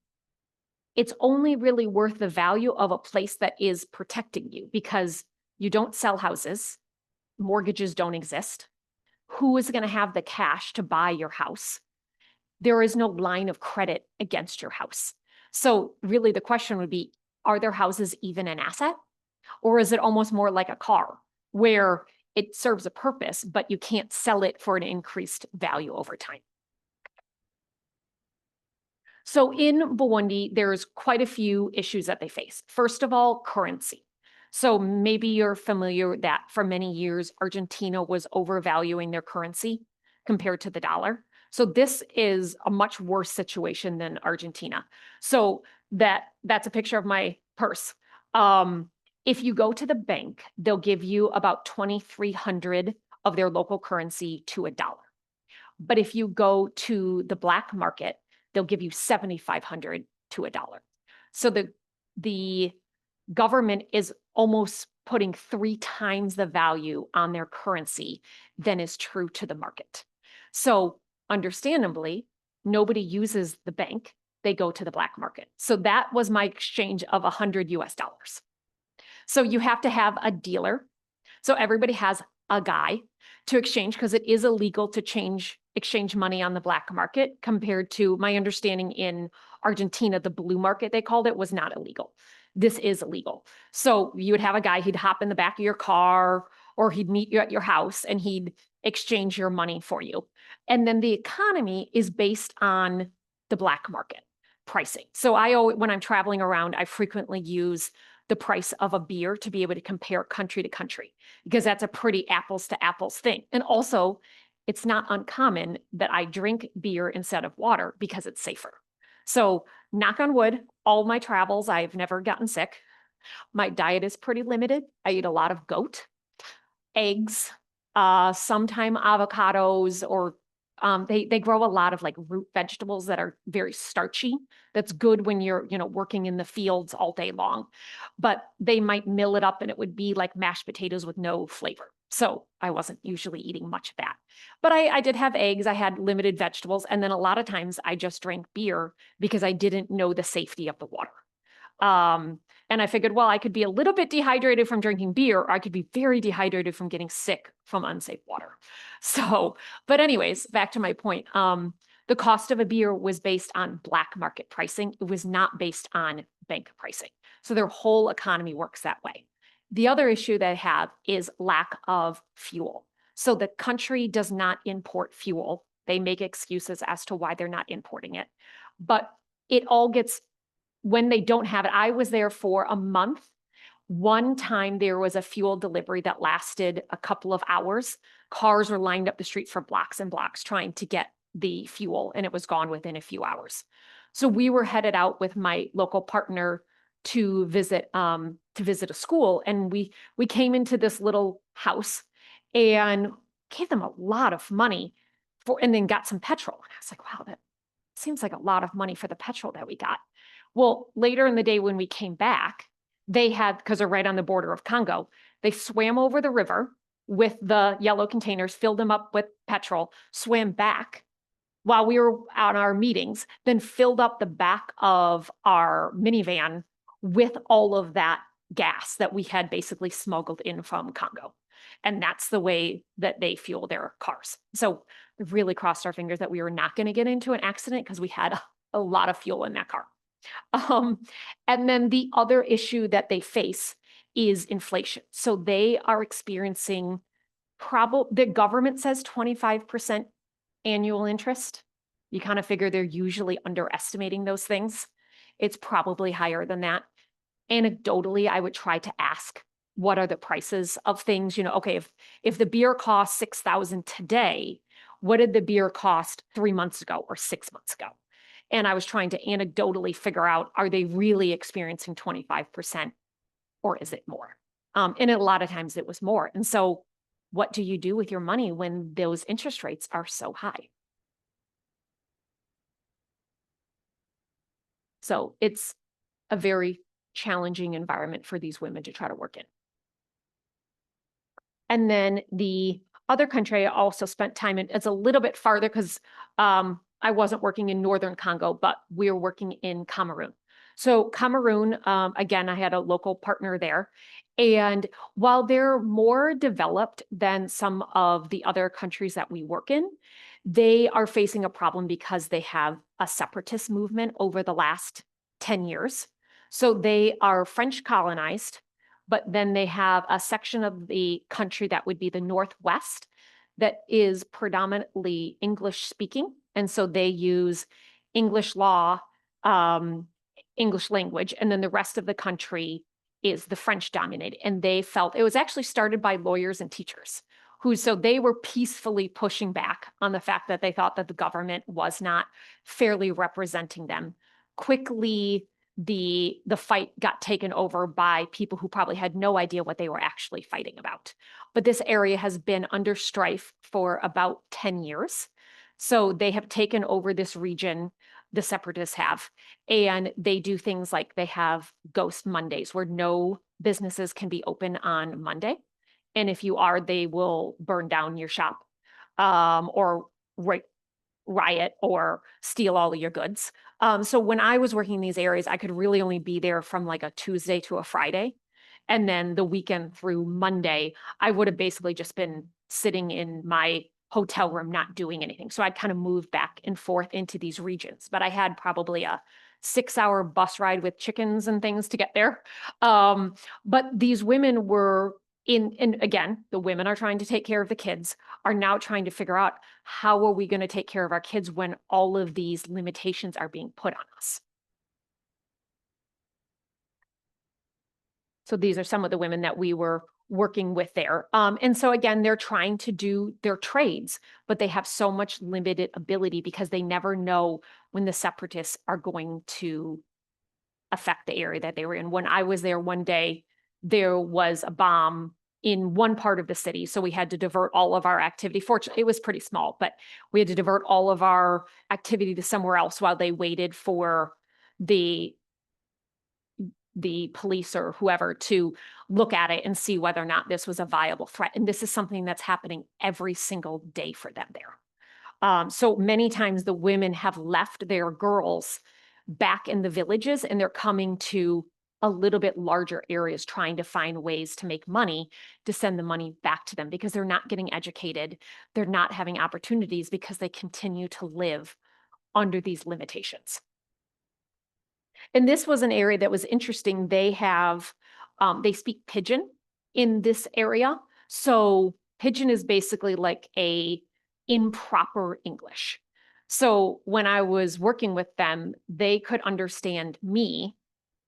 it's only really worth the value of a place that is protecting you, because you don't sell houses, mortgages don't exist. Who is going to have the cash to buy your house? There is no line of credit against your house. So really the question would be, are their houses even an asset? Or is it almost more like a car where it serves a purpose, but you can't sell it for an increased value over time? So in Burundi, there's quite a few issues that they face. First of all, currency. So maybe you're familiar that for many years, Argentina was overvaluing their currency compared to the dollar. So this is a much worse situation than Argentina. So that's a picture of my purse. If you go to the bank, they'll give you about 2,300 of their local currency to a dollar. But if you go to the black market, they'll give you 7,500 to a dollar. So the government is almost putting 3 times the value on their currency than is true to the market. So understandably, nobody uses the bank, they go to the black market. So that was my exchange of $100. So you have to have a dealer. So everybody has a guy to exchange, because it is illegal to exchange money on the black market, compared to my understanding in Argentina, the blue market, they called it, was not illegal. This is illegal. So you would have a guy, he'd hop in the back of your car, or he'd meet you at your house and he'd exchange your money for you. And then the economy is based on the black market pricing. So when I'm traveling around, I frequently use the price of a beer to be able to compare country to country, because that's a pretty apples to apples thing. And also, it's not uncommon that I drink beer instead of water because it's safer. So knock on wood, all my travels, I've never gotten sick. My diet is pretty limited. I eat a lot of goat, eggs, sometime avocados, or they grow a lot of like root vegetables that are very starchy. That's good when you're, working in the fields all day long. But they might mill it up and it would be like mashed potatoes with no flavor. So I wasn't usually eating much of that. But I did have eggs, I had limited vegetables, and then a lot of times I just drank beer because I didn't know the safety of the water. And I figured, well, I could be a little bit dehydrated from drinking beer, or I could be very dehydrated from getting sick from unsafe water. So, but anyways, back to my point. The cost of a beer was based on black market pricing. It was not based on bank pricing. So their whole economy works that way. The other issue they have is lack of fuel. So the country does not import fuel. They make excuses as to why they're not importing it. But it all gets, when they don't have it, I was there for a month. One time there was a fuel delivery that lasted a couple of hours. Cars were lined up the street for blocks and blocks trying to get the fuel, and it was gone within a few hours. So we were headed out with my local partner to visit a school, and we came into this little house and gave them a lot of money and then got some petrol. And I was like, wow, that seems like a lot of money for the petrol that we got. Well, later in the day when we came back, they had, because they're right on the border of Congo, they swam over the river with the yellow containers, filled them up with petrol, swam back while we were on our meetings, then filled up the back of our minivan with all of that gas that we had basically smuggled in from Congo. And that's the way that they fuel their cars. So we really crossed our fingers that we were not going to get into an accident, because we had a lot of fuel in that car. And then the other issue that they face is inflation. So they are experiencing the government says 25% annual interest. You kind of figure they're usually underestimating those things. It's probably higher than that. Anecdotally, I would try to ask, what are the prices of things? Okay, if the beer costs 6,000 today, what did the beer cost 3 months ago or 6 months ago? And I was trying to anecdotally figure out, are they really experiencing 25%, or is it more? And a lot of times it was more. And so what do you do with your money when those interest rates are so high? So it's a very challenging environment for these women to try to work in. And then the other country I also spent time in, it's a little bit farther because I wasn't working in northern Congo, but we were working in Cameroon. So Cameroon, again, I had a local partner there. And while they're more developed than some of the other countries that we work in, they are facing a problem because they have a separatist movement over the last 10 years. So they are French colonized, but then they have a section of the country that would be the Northwest that is predominantly English speaking. And so they use English law, English language, and then the rest of the country is the French dominated. And they felt it was actually started by lawyers and teachers so they were peacefully pushing back on the fact that they thought that the government was not fairly representing them. Quickly, the fight got taken over by people who probably had no idea what they were actually fighting about. But this area has been under strife for about 10 years. So they have taken over this region, the separatists have, and they do things like they have ghost Mondays where no businesses can be open on Monday. And if you are, they will burn down your shop or riot or steal all of your goods. So when I was working in these areas, I could really only be there from like a Tuesday to a Friday. And then the weekend through Monday, I would have basically just been sitting in my hotel room, not doing anything. So I'd kind of move back and forth into these regions. But I had probably a 6-hour bus ride with chickens and things to get there. But these women were and again, the women are trying to take care of the kids, are now trying to figure out how are we going to take care of our kids when all of these limitations are being put on us. So these are some of the women that we were working with there. And so again, they're trying to do their trades, but they have so much limited ability because they never know when the separatists are going to affect the area that they were in. When I was there one day, there was a bomb in one part of the city. So we had to divert all of our activity. Fortunately, it was pretty small, but we had to divert all of our activity to somewhere else while they waited for the police or whoever to look at it and see whether or not this was a viable threat. And this is something that's happening every single day for them there. So many times the women have left their girls back in the villages and they're coming to a little bit larger areas trying to find ways to make money to send the money back to them because they're not getting educated. They're not having opportunities because they continue to live under these limitations. And this was an area that was interesting. They speak Pidgin in this area. So Pidgin is basically like a improper English. So when I was working with them, they could understand me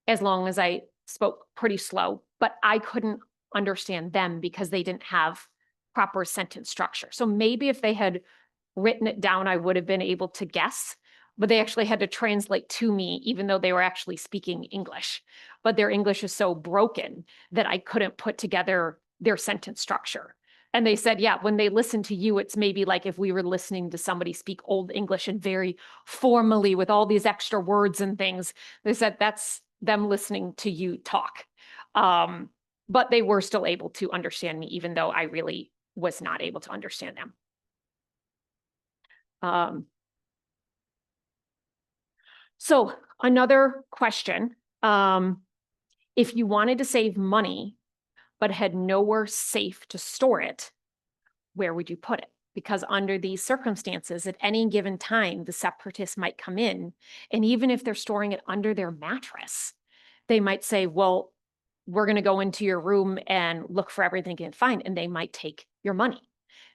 as long as I spoke pretty slow, but I couldn't understand them because they didn't have proper sentence structure. So maybe if they had written it down, I would have been able to guess, but they actually had to translate to me, even though they were actually speaking English. But their English is so broken that I couldn't put together their sentence structure. And they said, yeah, when they listen to you, it's maybe like if we were listening to somebody speak Old English and very formally with all these extra words and things. They said that's them listening to you talk. But they were still able to understand me, even though I really was not able to understand them. So another question, if you wanted to save money, but had nowhere safe to store it, where would you put it? Because under these circumstances, at any given time, the separatists might come in, and even if they're storing it under their mattress, they might say, well, we're going to go into your room and look for everything you can find, and they might take your money.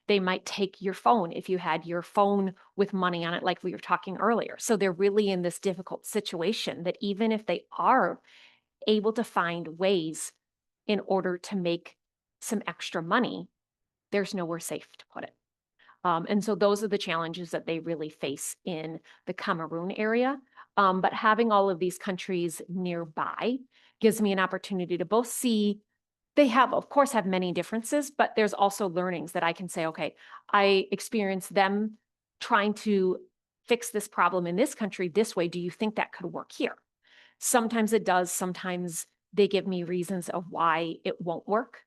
They might take your phone if you had your phone with money on it, like we were talking earlier. So they're really in this difficult situation that even if they are able to find ways in order to make some extra money, there's nowhere safe to put it. And so those are the challenges that they really face in the Cameroon area. But having all of these countries nearby gives me an opportunity to both see they have, of course, have many differences, but there's also learnings that I can say, okay, I experienced them trying to fix this problem in this country this way. Do you think that could work here? Sometimes it does. Sometimes they give me reasons of why it won't work.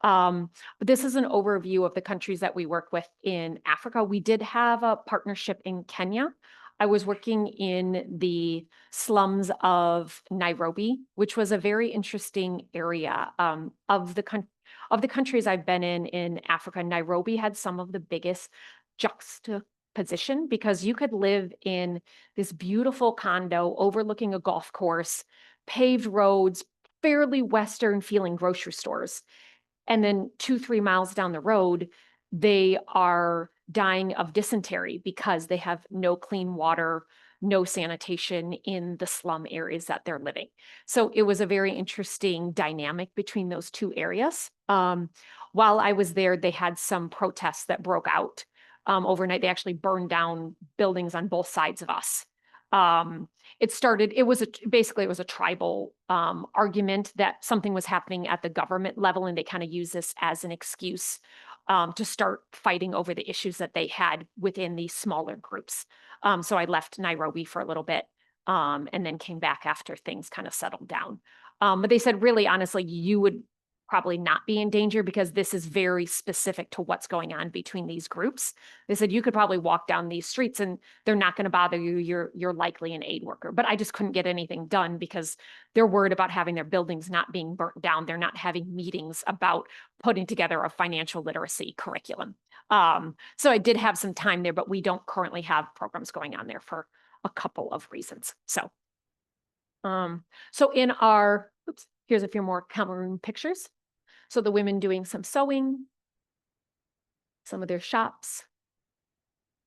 But this is an overview of the countries that we work with in Africa. We did have a partnership in Kenya. I was working in the slums of Nairobi, which was a very interesting area of the countries I've been in Africa. Nairobi had some of the biggest juxtaposition because you could live in this beautiful condo overlooking a golf course, paved roads, fairly Western feeling grocery stores. And then 2-3 miles down the road, they are dying of dysentery because they have no clean water, no sanitation in the slum areas that they're living. So it was a very interesting dynamic between those two areas. While I was there, they had some protests that broke out overnight. They actually burned down buildings on both sides of us. It was basically a tribal argument that something was happening at the government level, and they kind of use this as an excuse to start fighting over the issues that they had within these smaller groups. So I left Nairobi for a little bit and then came back after things kind of settled down. But they said, really, honestly, you would probably not be in danger because this is very specific to what's going on between these groups. They said you could probably walk down these streets and they're not going to bother you. You're likely an aid worker. But I just couldn't get anything done because they're worried about having their buildings not being burnt down. They're not having meetings about putting together a financial literacy curriculum. So I did have some time there, but we don't currently have programs going on there for a couple of reasons. So in our, here's a few more Cameroon pictures. So the women doing some sewing, some of their shops.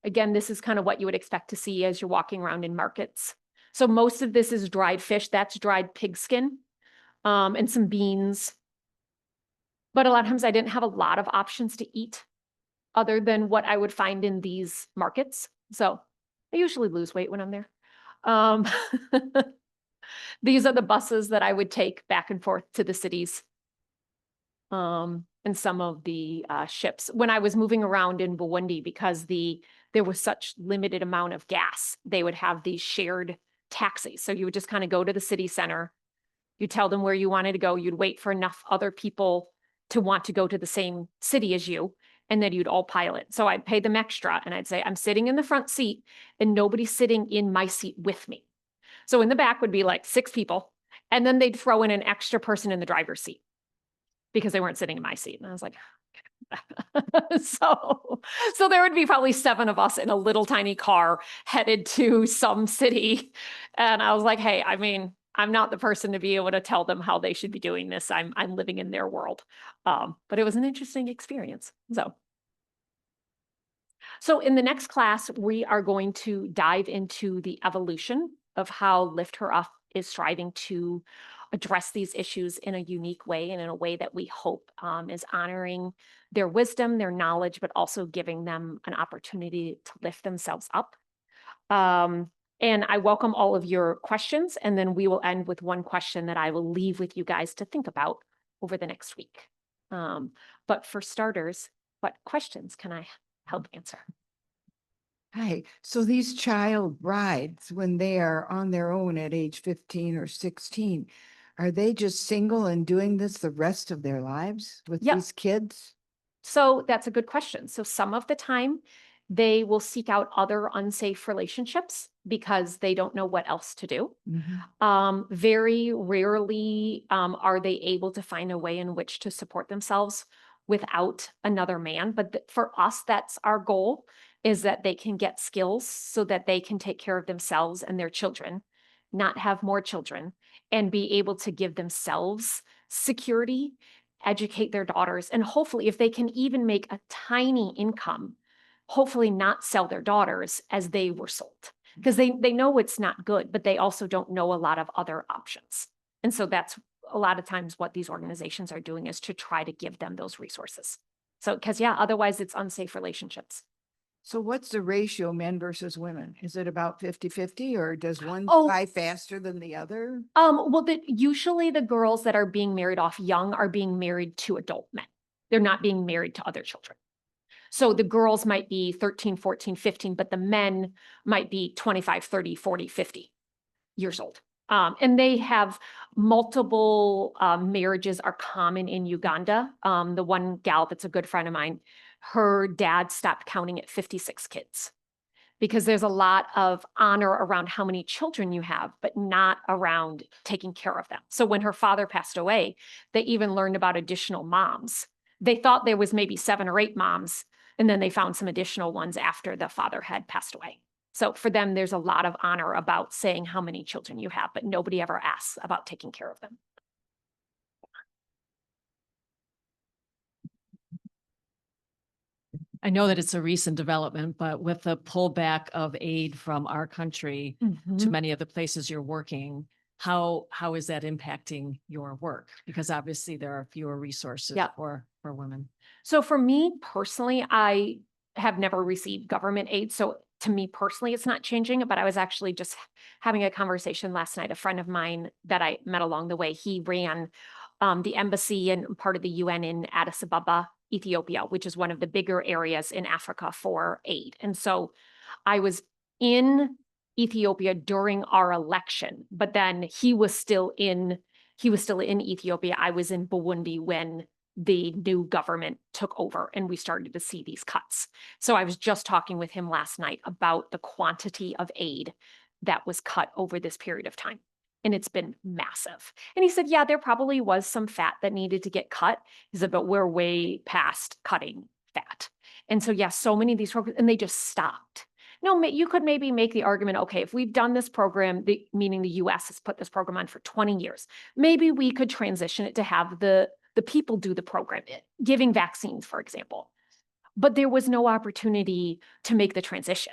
Again, this is kind of what you would expect to see as you're walking around in markets. So most of this is dried fish. That's dried pig skin and some beans. But a lot of times I didn't have a lot of options to eat other than what I would find in these markets. So I usually lose weight when I'm there. These are the buses that I would take back and forth to the cities. And some of the ships. When I was moving around in Burundi, because there was such limited amount of gas, they would have these shared taxis. So you would just kind of go to the city center, you tell them where you wanted to go, you'd wait for enough other people to want to go to the same city as you, and then you'd all pile it. So I'd pay them extra and I'd say, I'm sitting in the front seat and nobody's sitting in my seat with me. So in the back would be like 6 people, and then they'd throw in an extra person in the driver's seat because they weren't sitting in my seat. And I was like, so there would be probably 7 of us in a little tiny car headed to some city. And I was like, hey, I mean, I'm not the person to be able to tell them how they should be doing this. I'm living in their world. But it was an interesting experience. So in the next class, we are going to dive into the evolution of how Lift Her Up is striving to address these issues in a unique way and in a way that we hope is honoring their wisdom, their knowledge, but also giving them an opportunity to lift themselves up. And I welcome all of your questions, and then we will end with one question that I will leave with you guys to think about over the next week. But for starters, what questions can I help answer? Hi. So these child brides, when they are on their own at age 15 or 16, are they just single and doing this the rest of their lives with Yep. these kids? So that's a good question. So some of the time they will seek out other unsafe relationships because they don't know what else to do. Very rarely are they able to find a way in which to support themselves without another man. But for us, that's our goal, is that they can get skills so that they can take care of themselves and their children, not have more children, and be able to give themselves security, educate their daughters, and hopefully if they can even make a tiny income, hopefully not sell their daughters as they were sold, because they know it's not good, but they also don't know a lot of other options. And so that's a lot of times what these organizations are doing, is to try to give them those resources. So, because otherwise it's unsafe relationships. So what's the ratio, men versus women? Is it about 50-50, or does one die faster than the other? Well, usually the girls that are being married off young are being married to adult men. They're not being married to other children. So the girls might be 13, 14, 15, but the men might be 25, 30, 40, 50 years old. And they have multiple marriages are common in Uganda. The one gal that's a good friend of mine, her dad stopped counting at 56 kids because there's a lot of honor around how many children you have, but not around taking care of them. So when her father passed away, they even learned about additional moms. They thought there was maybe 7 or 8 moms, and then they found some additional ones after the father had passed away. So for them, there's a lot of honor about saying how many children you have, but nobody ever asks about taking care of them. I know that it's a recent development, but with the pullback of aid from our country to many of the places you're working, how is that impacting your work? Because obviously there are fewer resources Yeah. for women. So for me personally, I have never received government aid. So to me personally, it's not changing, but I was actually just having a conversation last night. A friend of mine that I met along the way, he ran the embassy and part of the UN in Addis Ababa, Ethiopia, which is one of the bigger areas in Africa for aid. And so I was in Ethiopia during our election, but then he was still in Ethiopia. I was in Burundi when the new government took over and we started to see these cuts. So I was just talking with him last night about the quantity of aid that was cut over this period of time. And it's been massive. And he said, yeah, there probably was some fat that needed to get cut. He said, but we're way past cutting fat. And so, yeah, so many of these programs, and they just stopped. No, you could maybe make the argument, okay, if we've done this program, meaning the US has put this program on for 20 years, maybe we could transition it to have the people do the program, giving vaccines, for example. But there was no opportunity to make the transition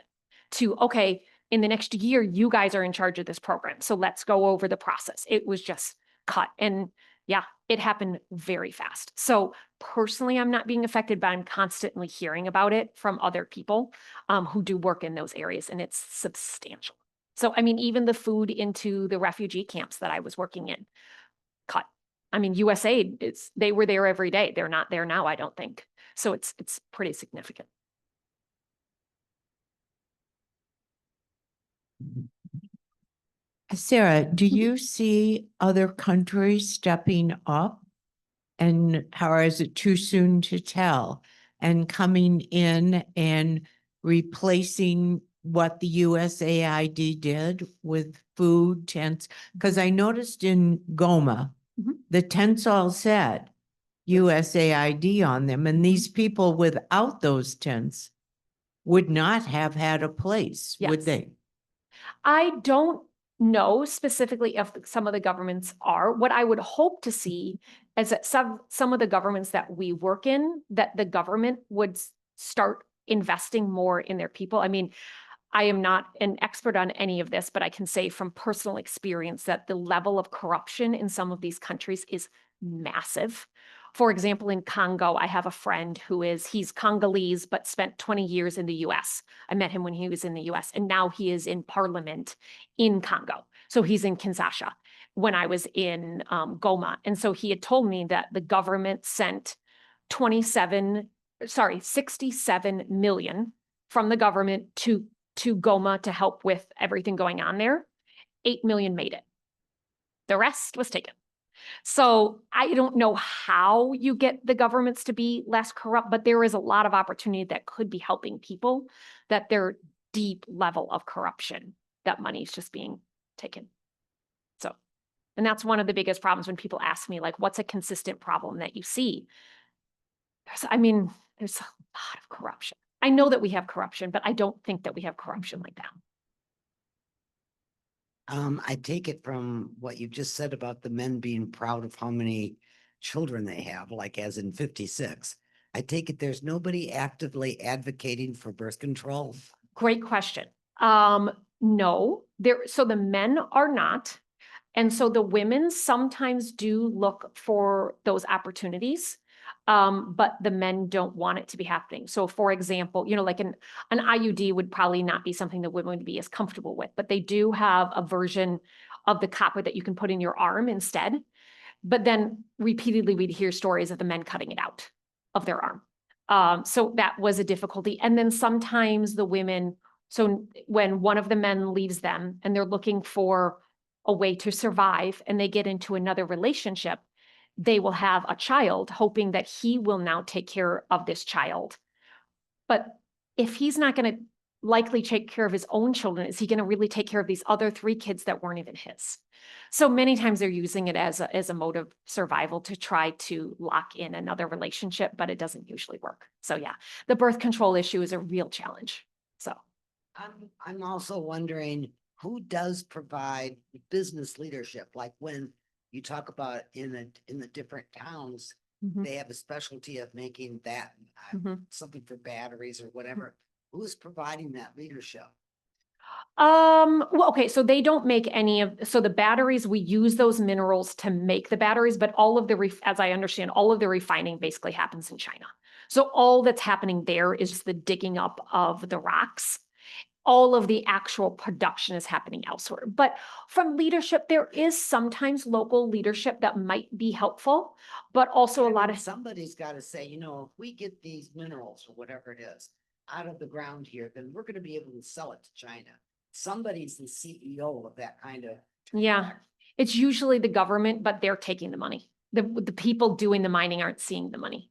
to, okay, in the next year, you guys are in charge of this program. So let's go over the process. It was just cut. And yeah, it happened very fast. So personally, I'm not being affected, but I'm constantly hearing about it from other people who do work in those areas, and it's substantial. So, I mean, even the food into the refugee camps that I was working in, cut. I mean, USAID, they were there every day. They're not there now, I don't think. So it's pretty significant. Sarah, do you see other countries stepping up? And how is it too soon to tell? And coming in and replacing what the USAID did with food tents? Because I noticed in Goma, the tents all said USAID on them, and these people without those tents would not have had a place, would Yes. they? I don't know specifically if some of the governments are. What I would hope to see is that some of the governments that we work in, that the government would start investing more in their people. I mean, I am not an expert on any of this, but I can say from personal experience that the level of corruption in some of these countries is massive. For example, in Congo, I have a friend he's Congolese, but spent 20 years in the US. I met him when he was in the US, and now he is in parliament in Congo. So he's in Kinshasa when I was in Goma. And so he had told me that the government sent 67 million from the government to Goma to help with everything going on there. 8 million made it. The rest was taken. So I don't know how you get the governments to be less corrupt, but there is a lot of opportunity that could be helping people, that their deep level of corruption, that money is just being taken. So, and that's one of the biggest problems when people ask me, like, what's a consistent problem that you see? There's a lot of corruption. I know that we have corruption, but I don't think that we have corruption like that. I take it from what you just said about the men being proud of how many children they have, like as in 56. I take it there's nobody actively advocating for birth control. Great question. No, so the men are not. And so the women sometimes do look for those opportunities, but the men don't want it to be happening. So for example, like an IUD would probably not be something that women would be as comfortable with, but they do have a version of the copper that you can put in your arm instead. But then repeatedly we'd hear stories of the men cutting it out of their arm. So that was a difficulty. And then sometimes the women, so when one of the men leaves them and they're looking for a way to survive and they get into another relationship, they will have a child hoping that he will now take care of this child. But if he's not going to likely take care of his own children, is he going to really take care of these other 3 kids that weren't even his? So many times they're using it as a mode of survival to try to lock in another relationship, but it doesn't usually work. So yeah, the birth control issue is a real challenge. So I'm also wondering who does provide business leadership? Like when you talk about in the different towns, mhm, they have a specialty of making that mhm. something for batteries or whatever. Who's providing that leadership? Well, okay, so they don't make any of, so the batteries, we use those minerals to make the batteries, but all of the, as I understand, all of the refining basically happens in China. So all that's happening there is the digging up of the rocks. All of the actual production is happening elsewhere. But from leadership, there is sometimes local leadership that might be helpful, but also a Yeah, lot but of, somebody's got to say, if we get these minerals or whatever it is out of the ground here, then we're going to be able to sell it to China. Somebody's the CEO of that kind of. yeah, it's usually the government, but they're taking the money. The people doing the mining aren't seeing the money.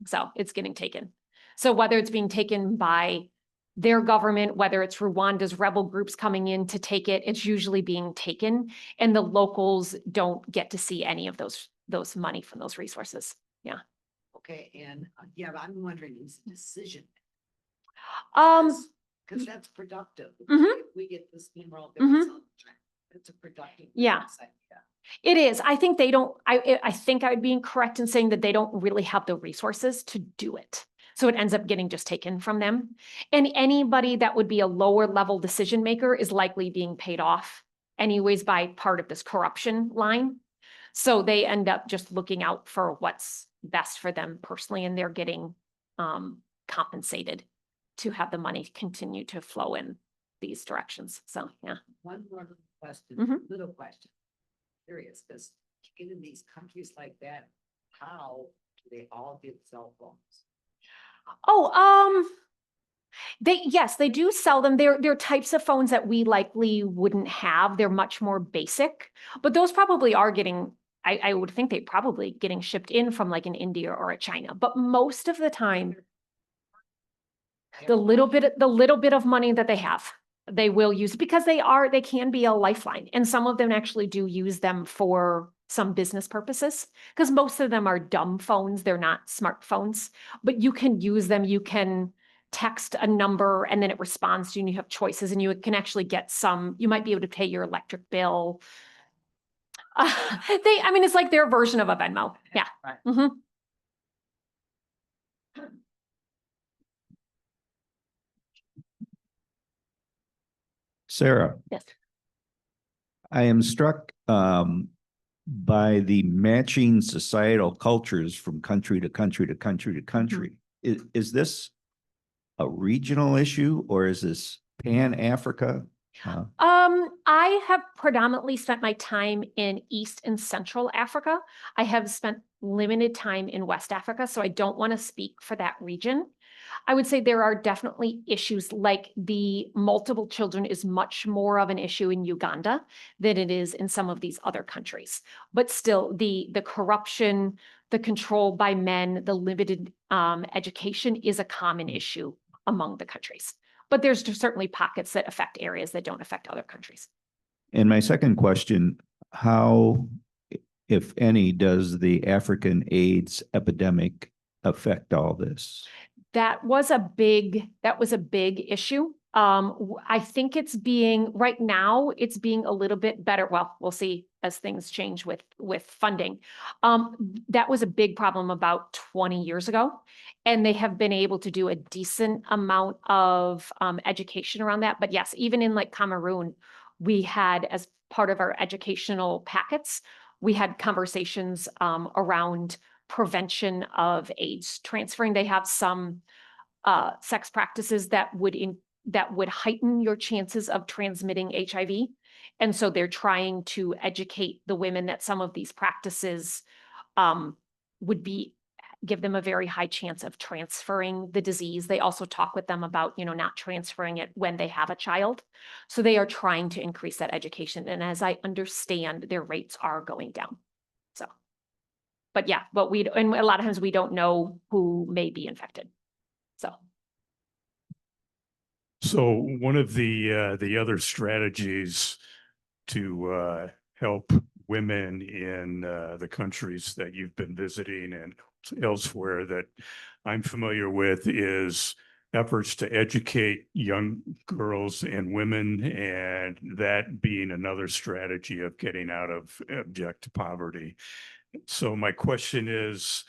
So it's getting taken. So whether it's being taken by their government, whether it's Rwanda's rebel groups coming in to take it, it's usually being taken, and the locals don't get to see any of those money from those resources. Yeah. Okay, and yeah, but I'm wondering whose decision. Um, Because that's productive. Mhm. If we get this mineral, Mhm. it's a productive. Yeah. business idea. it is. I think they don't, I think I would be incorrect in saying that they don't really have the resources to do it. So it ends up getting just taken from them. And anybody that would be a lower level decision maker is likely being paid off anyways by part of this corruption line. So they end up just looking out for what's best for them personally, and they're getting compensated to have the money continue to flow in these directions. So yeah. One more question, Mhm. little question. Curious, because in these countries like that, how do they all get cell phones? Oh, yes, they do sell them. They're types of phones that we likely wouldn't have. They're much more basic, but those probably are getting, I would think they probably getting shipped in from like an India or a China. But most of the time, the little bit of money that they have, they will use because they can be a lifeline. And some of them actually do use them for some business purposes because most of them are dumb phones. They're not smartphones, but you can use them. You can text a number and then it responds to you and you have choices and you can actually get you might be able to pay your electric bill. I mean, it's like their version of a Venmo. Yeah. Right. Mhm. Sarah, Yes. I am struck by the matching societal cultures from country to country to country to country. Is this a regional issue or is this Pan-Africa? I have predominantly spent my time in East and Central Africa. I have spent limited time in West Africa, so I don't want to speak for that region. I would say there are definitely issues like the multiple children is much more of an issue in Uganda than it is in some of these other countries. But still, the corruption, the control by men, the limited education is a common issue among the countries. But there's certainly pockets that affect areas that don't affect other countries. And my second question, how, if any, does the African AIDS epidemic affect all this? That was a big issue. I think right now it's being a little bit better. Well, we'll see as things change with funding. That was a big problem about 20 years ago, and they have been able to do a decent amount of education around that. But yes, even in like Cameroon, we had as part of our educational packets, we had conversations around prevention of AIDS transferring. They have some sex practices that would heighten your chances of transmitting HIV. And so they're trying to educate the women that some of these practices would be give them a very high chance of transferring the disease. They also talk with them about, you know, not transferring it when they have a child. So they are trying to increase that education. And as I understand, their rates are going down. So, but yeah, but and a lot of times we don't know who may be infected. So. So one of the other strategies to help women in the countries that you've been visiting and elsewhere that I'm familiar with is efforts to educate young girls and women, and that being another strategy of getting out of abject poverty. So my question is,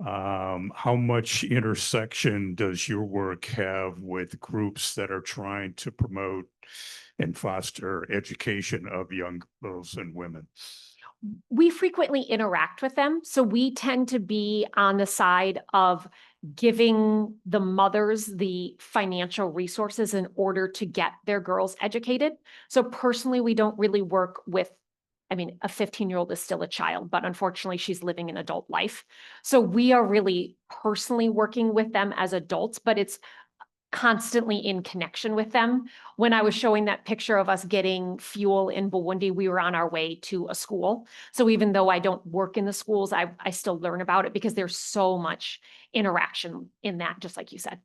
how much intersection does your work have with groups that are trying to promote and foster education of young girls and women? We frequently interact with them. So we tend to be on the side of giving the mothers the financial resources in order to get their girls educated. So personally, we don't really work with, I mean, a 15-year-old is still a child, but unfortunately she's living an adult life. So we are really personally working with them as adults, but it's constantly in connection with them. When I was showing that picture of us getting fuel in Burundi, we were on our way to a school. So even though I don't work in the schools, I still learn about it because there's so much interaction in that, just like you said.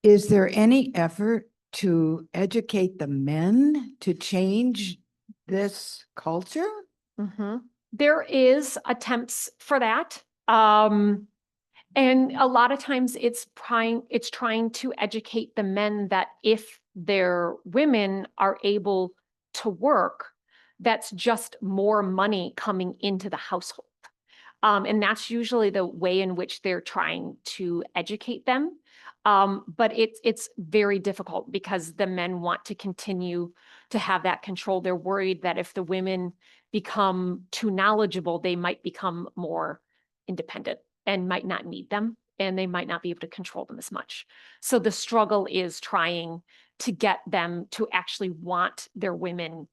Is there any effort to educate the men to change this culture? There is attempts for that. And a lot of times it's trying to educate the men that if their women are able to work, that's just more money coming into the household. And that's usually the way in which they're trying to educate them. But it's very difficult because the men want to continue to have that control. They're worried that if the women become too knowledgeable, they might become more independent and might not need them, and they might not be able to control them as much. So the struggle is trying to get them to actually want their women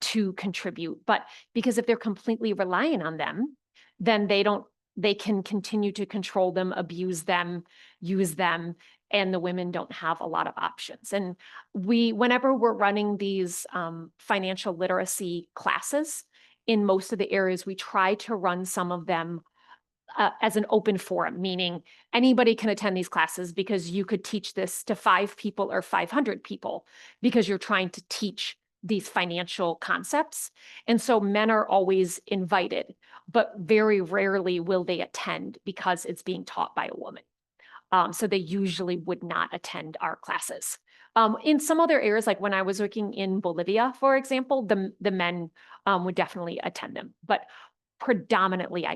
to contribute. But because if they're completely relying on them, then they can continue to control them, abuse them, use them, and the women don't have a lot of options. And whenever we're running these financial literacy classes, in most of the areas, we try to run some of them as an open forum, meaning anybody can attend these classes because you could teach this to 5 people or 500 people because you're trying to teach these financial concepts. And so men are always invited, but very rarely will they attend because it's being taught by a woman. So they usually would not attend our classes. In some other areas, like when I was working in Bolivia, for example, the men would definitely attend them, but predominantly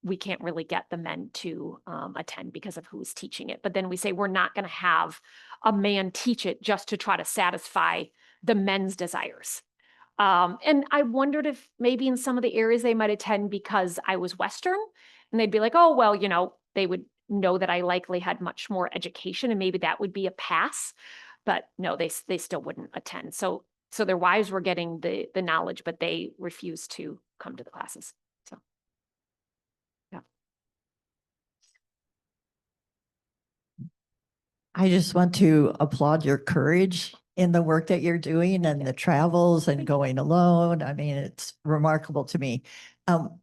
we can't really get the men to attend because of who's teaching it. But then we say we're not going to have a man teach it just to try to satisfy the men's desires. And I wondered if maybe in some of the areas they might attend because I was Western, and they'd be like, oh, well, you know, they would know that I likely had much more education and maybe that would be a pass. But no, they still wouldn't attend. So their wives were getting the knowledge, but they refused to come to the classes. So. I just want to applaud your courage in the work that you're doing and the travels and going alone. I mean, it's remarkable to me.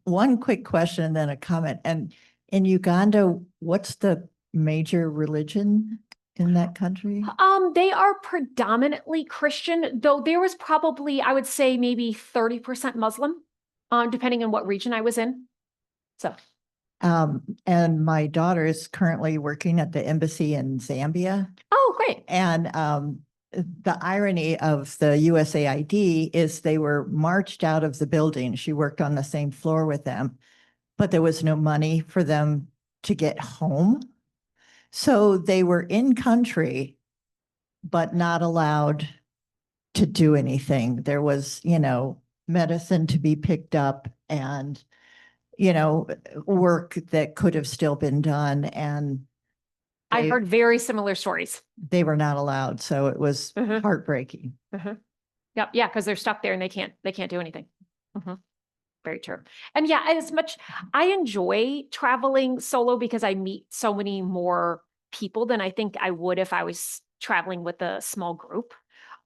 One quick question and then a comment. And in Uganda, what's the major religion in that country? They are predominantly Christian, though there was probably, I would say, maybe 30% Muslim, depending on what region I was in. So. And my daughter is currently working at the embassy in Zambia. Oh, great. And the irony of the USAID is they were marched out of the building. She worked on the same floor with them, but there was no money for them to get home. So they were in country, but not allowed to do anything. There was, medicine to be picked up, and work that could have still been done, and I they- heard very similar stories. they were not allowed. So it was Mhm. heartbreaking. Yep, yeah, because they're stuck there and they can't do anything. Mhm. Very true. And yeah, as much, I enjoy traveling solo because I meet so many more people than I think I would if I was traveling with a small group.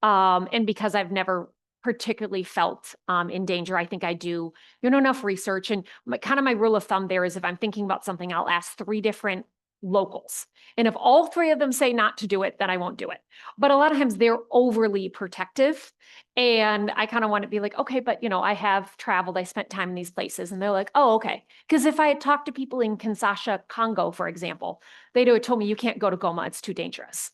And because I've never particularly felt in danger, I think I do, enough research. And kind of my rule of thumb there is if I'm thinking about something, I'll ask 3 different locals. And if all 3 of them say not to do it, then I won't do it. But a lot of times they're overly protective. And I kind of want to be like, okay, but I have traveled, I spent time in these places. And they're like, oh, okay. Because if I had talked to people in Kinshasa, Congo, for example, they'd have told me you can't go to Goma, it's too dangerous.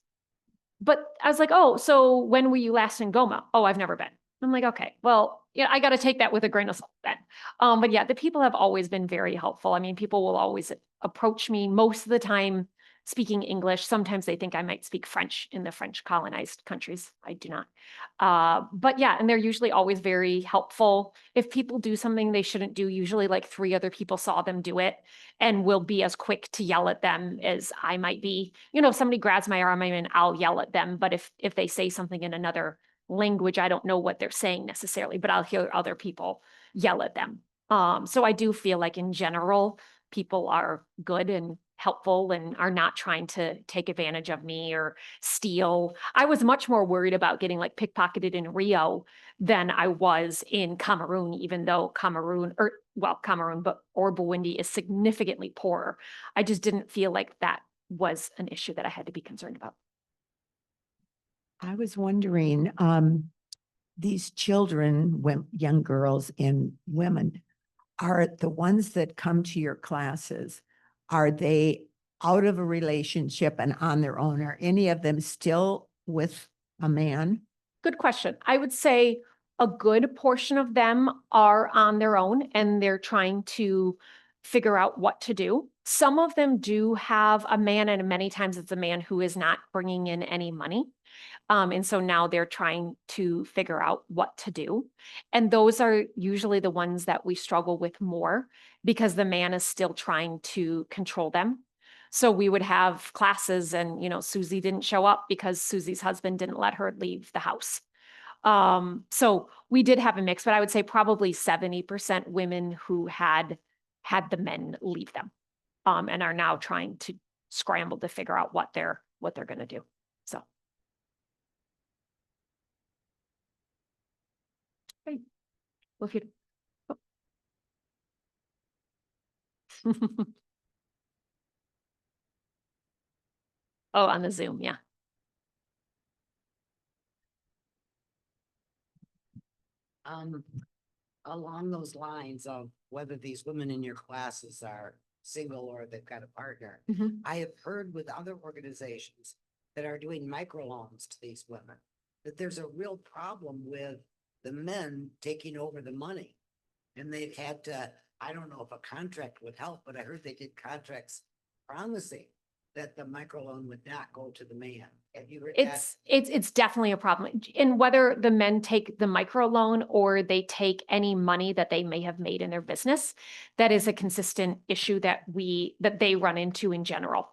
But I was like, oh, so when were you last in Goma? Oh, I've never been. I'm like, okay, well, I got to take that with a grain of salt then. But yeah, the people have always been very helpful. I mean, people will always approach me most of the time speaking English. Sometimes they think I might speak French in the French colonized countries. I do not. But yeah, and they're usually always very helpful. If people do something they shouldn't do, usually like 3 other people saw them do it and will be as quick to yell at them as I might be. If somebody grabs my arm, I'll yell at them. But if they say something in another language, I don't know what they're saying necessarily, but I'll hear other people yell at them. So I do feel like in general, people are good and helpful and are not trying to take advantage of me or steal. I was much more worried about getting like pickpocketed in Rio than I was in Cameroon, even though Cameroon, but Burundi is significantly poorer. I just didn't feel like that was an issue that I had to be concerned about. I was wondering, these children, young girls and women, are the ones that come to your classes, are they out of a relationship and on their own? Are any of them still with a man? Good question. I would say a good portion of them are on their own and they're trying to figure out what to do. Some of them do have a man, and many times it's a man who is not bringing in any money. And so now they're trying to figure out what to do. And those are usually the ones that we struggle with more because the man is still trying to control them. So we would have classes and, Susie didn't show up because Susie's husband didn't let her leave the house. So we did have a mix, but I would say probably 70% women who had the men leave them, and are now trying to scramble to figure out what they're going to do. So. Great. Well, if you. Oh, on the Zoom, yeah. Along those lines of whether these women in your classes are single or they've got a partner, Mhm. I have heard with other organizations that are doing microloans to these women, that there's a real problem with the men taking over the money. And they've had to, I don't know if a contract would help, but I heard they did contracts promising that the microloan would not go to the man. Have you heard that? It's definitely a problem. And whether the men take the microloan or they take any money that they may have made in their business, that is a consistent issue that they run into in general,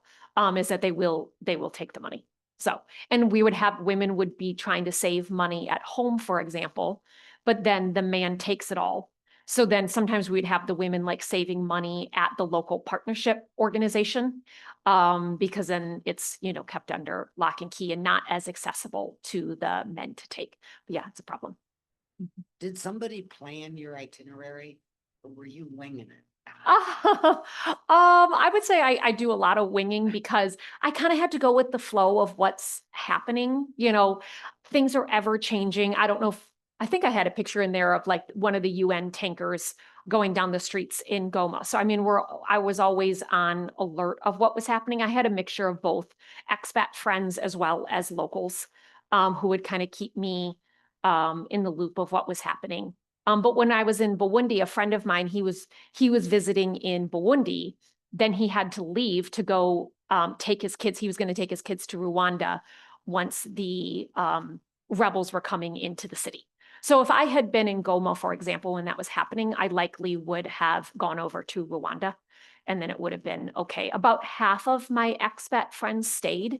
is that they will take the money. So, and we would have women would be trying to save money at home, for example, but then the man takes it all. So then sometimes we'd have the women like saving money at the local partnership organization, because then it's, kept under lock and key and not as accessible to the men to take. But yeah, it's a problem. Did somebody plan your itinerary or were you winging it? I would say I do a lot of winging because I kind of had to go with the flow of what's happening. Things are ever changing. I don't know I think I had a picture in there of like one of the UN tankers going down the streets in Goma. So, I mean, I was always on alert of what was happening. I had a mixture of both expat friends as well as locals, who would kind of keep me in the loop of what was happening. But when I was in Burundi, a friend of mine, he was visiting in Burundi. Then he had to leave to go take his kids. He was going to take his kids to Rwanda once the rebels were coming into the city. So if I had been in Goma, for example, when that was happening, I likely would have gone over to Rwanda. And then it would have been okay. About half of my expat friends stayed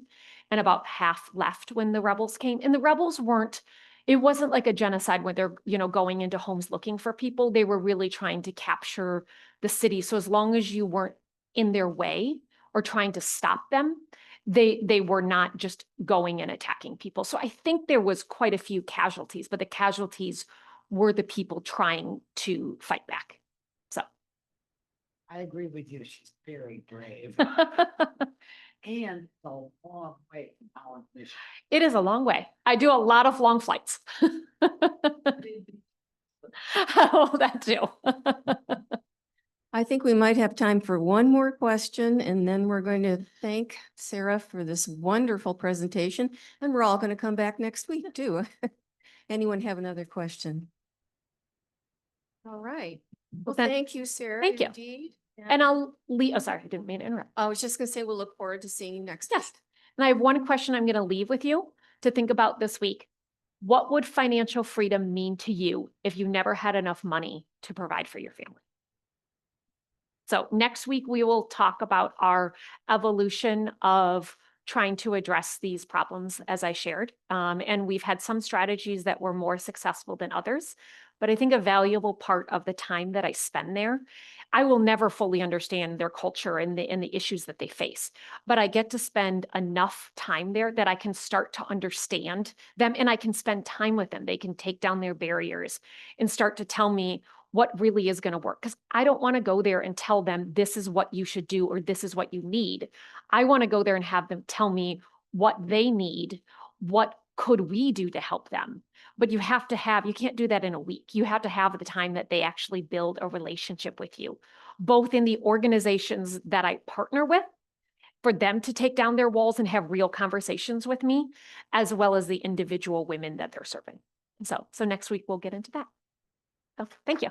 and about half left when the rebels came. And the rebels weren't, it wasn't like a genocide where they're, going into homes looking for people. They were really trying to capture the city. So as long as you weren't in their way or trying to stop them, they were not just going and attacking people. So I think there was quite a few casualties, but the casualties were the people trying to fight back. So. I agree with you. She's very brave. And a long way from our mission. It is a long way. I do a lot of long flights. Oh, that too. I think we might have time for one more question, and then we're going to thank Sarah for this wonderful presentation, and we're all going to come back next week too. Anyone have another question? All right. Well, then- thank you, Sarah. thank you. Indeed. And I'll leave, oh, sorry, I didn't mean to interrupt. I was just going to say, we'll look forward to seeing you next. Yes. And I have one question I'm going to leave with you to think about this week. What would financial freedom mean to you if you never had enough money to provide for your family? So next week, we will talk about our evolution of trying to address these problems, as I shared. And we've had some strategies that were more successful than others. But I think a valuable part of the time that I spend there, I will never fully understand their culture and the issues that they face. But I get to spend enough time there that I can start to understand them and I can spend time with them. They can take down their barriers and start to tell me what really is going to work. Because I don't want to go there and tell them this is what you should do or this is what you need. I want to go there and have them tell me what they need, what could we do to help them. But you can't do that in a week. You have to have the time that they actually build a relationship with you, both in the organizations that I partner with, for them to take down their walls and have real conversations with me, as well as the individual women that they're serving. So next week we'll get into that. So thank you.